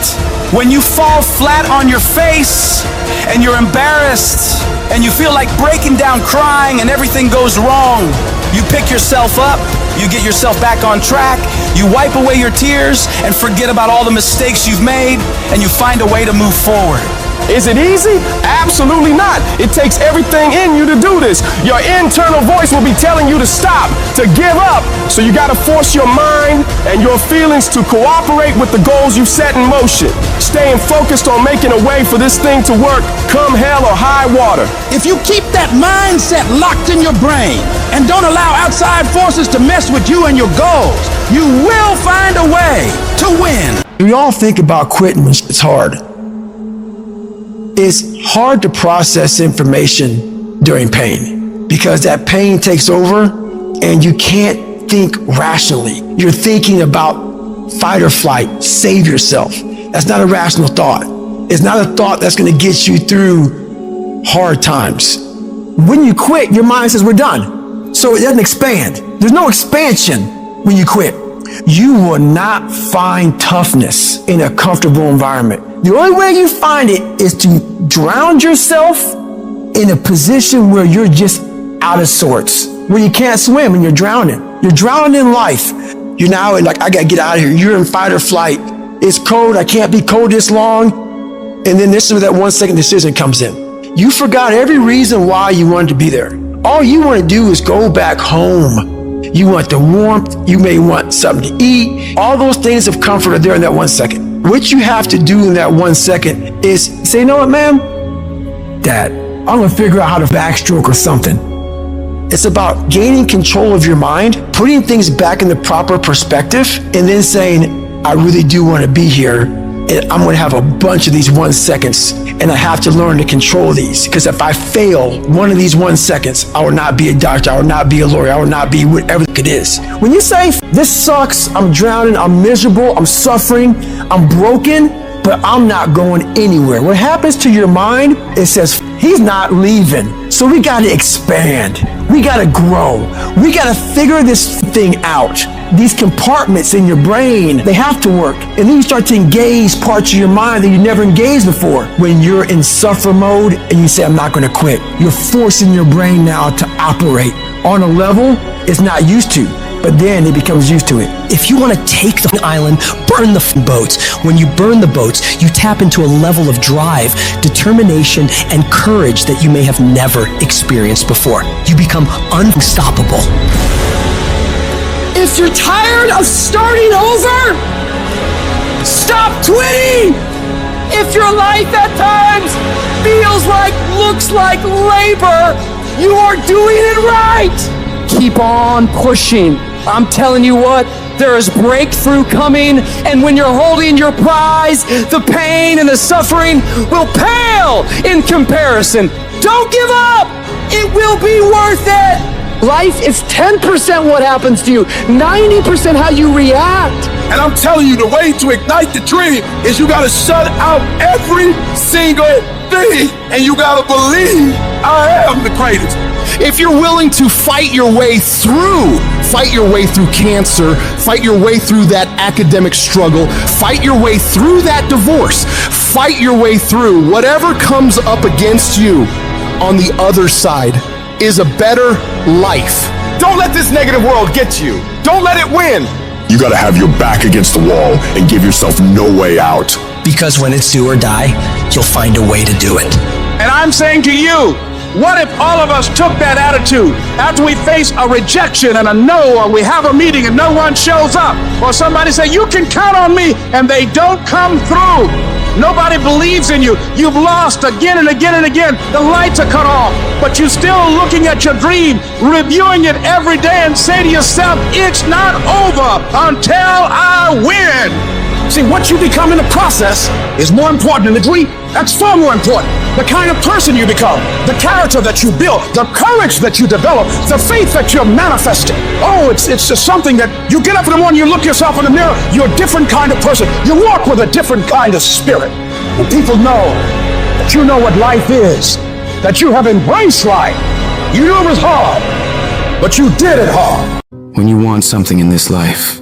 when you fall flat on your face and you're embarrassed and you feel like breaking down crying and everything goes wrong, you pick yourself up, you get yourself back on track, you wipe away your tears and forget about all the mistakes you've made, and you find a way to move forward. Is it easy? Absolutely not. It takes everything in you to do this. Your internal voice will be telling you to stop, to give up. So you gotta force your mind and your feelings to cooperate with the goals you've set in motion. Staying focused on making a way for this thing to work, come hell or high water. If you keep that mindset locked in your brain and don't allow outside forces to mess with you and your goals, you will find a way to win. We all think about quitting when it's hard. It's hard to process information during pain because that pain takes over and you can't think rationally. You're thinking about fight or flight, save yourself. That's not a rational thought. It's not a thought that's going to get you through hard times. When you quit, your mind says we're done. So it doesn't expand. There's no expansion when you quit. You will not find toughness in a comfortable environment. The only way you find it is to drown yourself in a position where you're just out of sorts, where you can't swim and you're drowning. You're drowning in life. You're now like, I gotta get out of here. You're in fight or flight. It's cold. I can't be cold this long. And then this is where that 1 second decision comes in. You forgot every reason why you wanted to be there. All you want to do is go back home. You want the warmth. You may want something to eat. All those things of comfort are there in that 1 second. What you have to do in that 1 second is say, you know what, ma'am? Dad, I'm gonna figure out how to backstroke or something. It's about gaining control of your mind, putting things back in the proper perspective, and then saying, I really do want to be here, and I'm going to have a bunch of these 1 seconds, and I have to learn to control these, because if I fail one of these 1 seconds, I will not be a doctor, I will not be a lawyer, I will not be whatever it is. When you say, this sucks, I'm drowning, I'm miserable, I'm suffering, I'm broken, but I'm not going anywhere. What happens to your mind, it says, he's not leaving. So we got to expand. We got to grow. We got to figure this thing out. These compartments in your brain, they have to work. And then you start to engage parts of your mind that you never engaged before. When you're in suffer mode and you say, I'm not going to quit, you're forcing your brain now to operate on a level it's not used to. But then it becomes used to it. If you want to take the island, burn the boats. When you burn the boats, you tap into a level of drive, determination, and courage that you may have never experienced before. You become unstoppable. If you're tired of starting over, stop quitting! If your life at times feels like, looks like labor, you are doing it right! Keep on pushing. I'm telling you what, there is breakthrough coming, and when you're holding your prize, the pain and the suffering will pale in comparison. Don't give up! It will be worth it! Life is 10% what happens to you, 90% how you react. And I'm telling you, the way to ignite the dream is you gotta shut out every single thing, and you gotta believe I am the greatest. If you're willing to fight your way through cancer, fight your way through that academic struggle, fight your way through that divorce, fight your way through whatever comes up against you, on the other side is a better life. Don't let this negative world get you. Don't let it win. You gotta have your back against the wall and give yourself no way out. Because when it's do or die, you'll find a way to do it. And I'm saying to you, what if all of us took that attitude after we face a rejection and a no, or we have a meeting and no one shows up, or somebody say, you can count on me, and they don't come through. Nobody believes in you. You've lost again and again and again. The lights are cut off, but you're still looking at your dream, reviewing it every day, and say to yourself, it's not over until I win. See, what you become in the process is more important than the dream. That's far more important. The kind of person you become, the character that you build, the courage that you develop, the faith that you're manifesting. Oh, it's just something that you get up in the morning, you look yourself in the mirror, you're a different kind of person. You walk with a different kind of spirit. And people know that you know what life is, that you have embraced life. You knew it was hard, but you did it hard. When you want something in this life,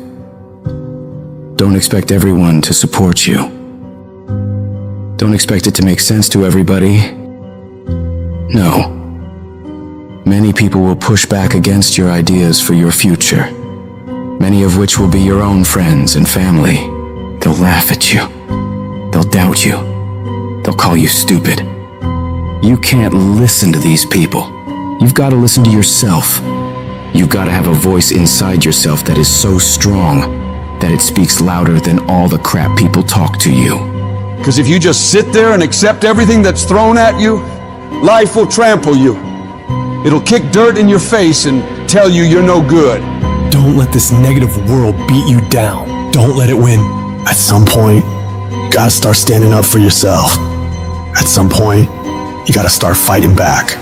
don't expect everyone to support you. Don't expect it to make sense to everybody. No. Many people will push back against your ideas for your future. Many of which will be your own friends and family. They'll laugh at you. They'll doubt you. They'll call you stupid. You can't listen to these people. You've got to listen to yourself. You've got to have a voice inside yourself that is so strong that it speaks louder than all the crap people talk to you. Because if you just sit there and accept everything that's thrown at you, life will trample you. It'll kick dirt in your face and tell you you're no good. Don't let this negative world beat you down. Don't let it win. At some point, you gotta start standing up for yourself. At some point, you gotta start fighting back.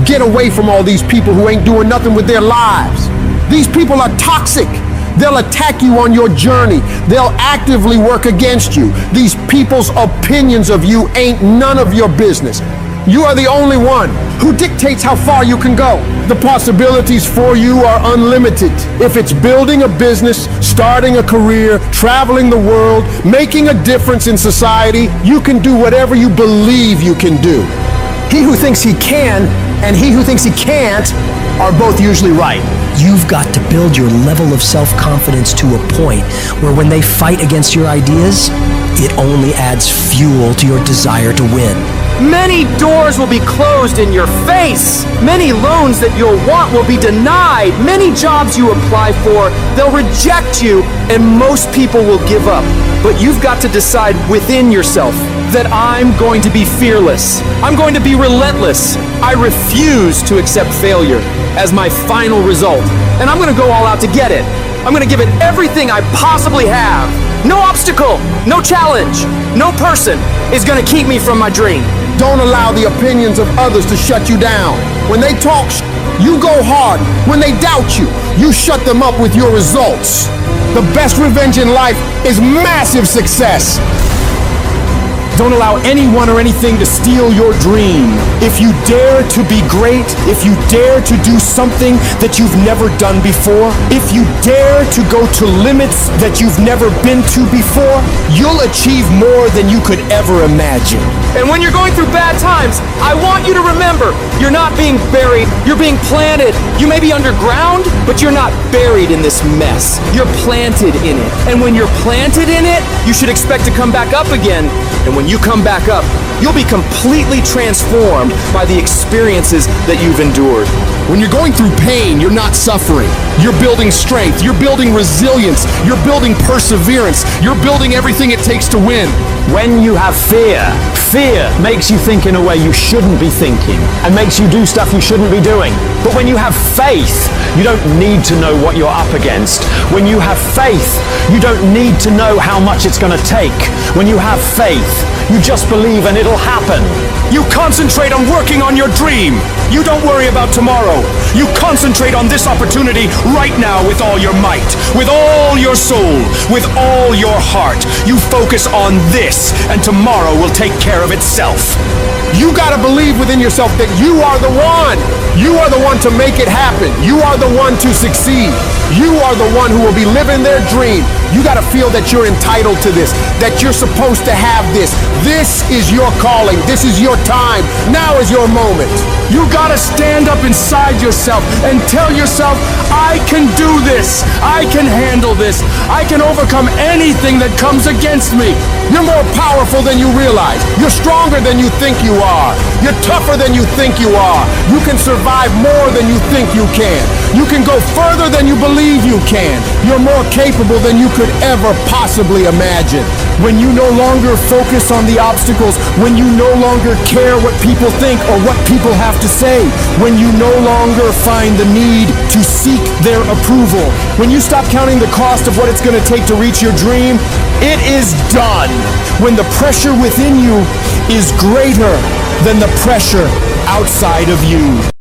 Get away from all these people who ain't doing nothing with their lives. These people are toxic. They'll attack you on your journey. They'll actively work against you. These people's opinions of you ain't none of your business. You are the only one who dictates how far you can go. The possibilities for you are unlimited. If it's building a business, starting a career, traveling the world, making a difference in society, you can do whatever you believe you can do. He who thinks he can and he who thinks he can't are both usually right. You've got to build your level of self-confidence to a point where when they fight against your ideas, it only adds fuel to your desire to win. Many doors will be closed in your face. Many loans that you'll want will be denied. Many jobs you apply for, they'll reject you, and most people will give up. But you've got to decide within yourself that I'm going to be fearless. I'm going to be relentless. I refuse to accept failure as my final result. And I'm going to go all out to get it. I'm going to give it everything I possibly have. No obstacle, no challenge, no person is going to keep me from my dream. Don't allow the opinions of others to shut you down. When they talk, you go hard. When they doubt you, you shut them up with your results. The best revenge in life is massive success. Don't allow anyone or anything to steal your dream. If you dare to be great, if you dare to do something that you've never done before, if you dare to go to limits that you've never been to before, you'll achieve more than you could ever imagine. And when you're going through bad times, I want you to remember, you're not being buried, you're being planted. You may be underground, but you're not buried in this mess. You're planted in it. And when you're planted in it, you should expect to come back up again. And when you come back up, you'll be completely transformed by the experiences that you've endured. When you're going through pain, you're not suffering. You're building strength, you're building resilience, you're building perseverance, you're building everything it takes to win. When you have fear, fear makes you think in a way you shouldn't be thinking and makes you do stuff you shouldn't be doing. But when you have faith, you don't need to know what you're up against. When you have faith, you don't need to know how much it's going to take. When you have faith, you just believe and it'll happen. You concentrate on working on your dream. You don't worry about tomorrow. You concentrate on this opportunity right now with all your might, with all your soul, with all your heart. You focus on this, and tomorrow will take care of itself. You gotta believe within yourself that you are the one. You are the one to make it happen. You are the one to succeed. You are the one who will be living their dream. You gotta feel that you're entitled to this, that you're supposed to have this. This is your calling. This is your time. Now is your moment. You gotta stand up inside yourself and tell yourself, I can do this. I can handle this. I can overcome anything that comes against me. You're more powerful than you realize. You're stronger than you think you are. You're tougher than you think you are. You can survive more than you think you can. You can go further than you believe you can. You're more capable than you could ever possibly imagine. When you no longer focus on the obstacles, when you no longer care what people think or what people have to say, when you no longer find the need to seek their approval, when you stop counting the cost of what it's going to take to reach your dream, it is done. When the pressure within you is greater than the pressure outside of you.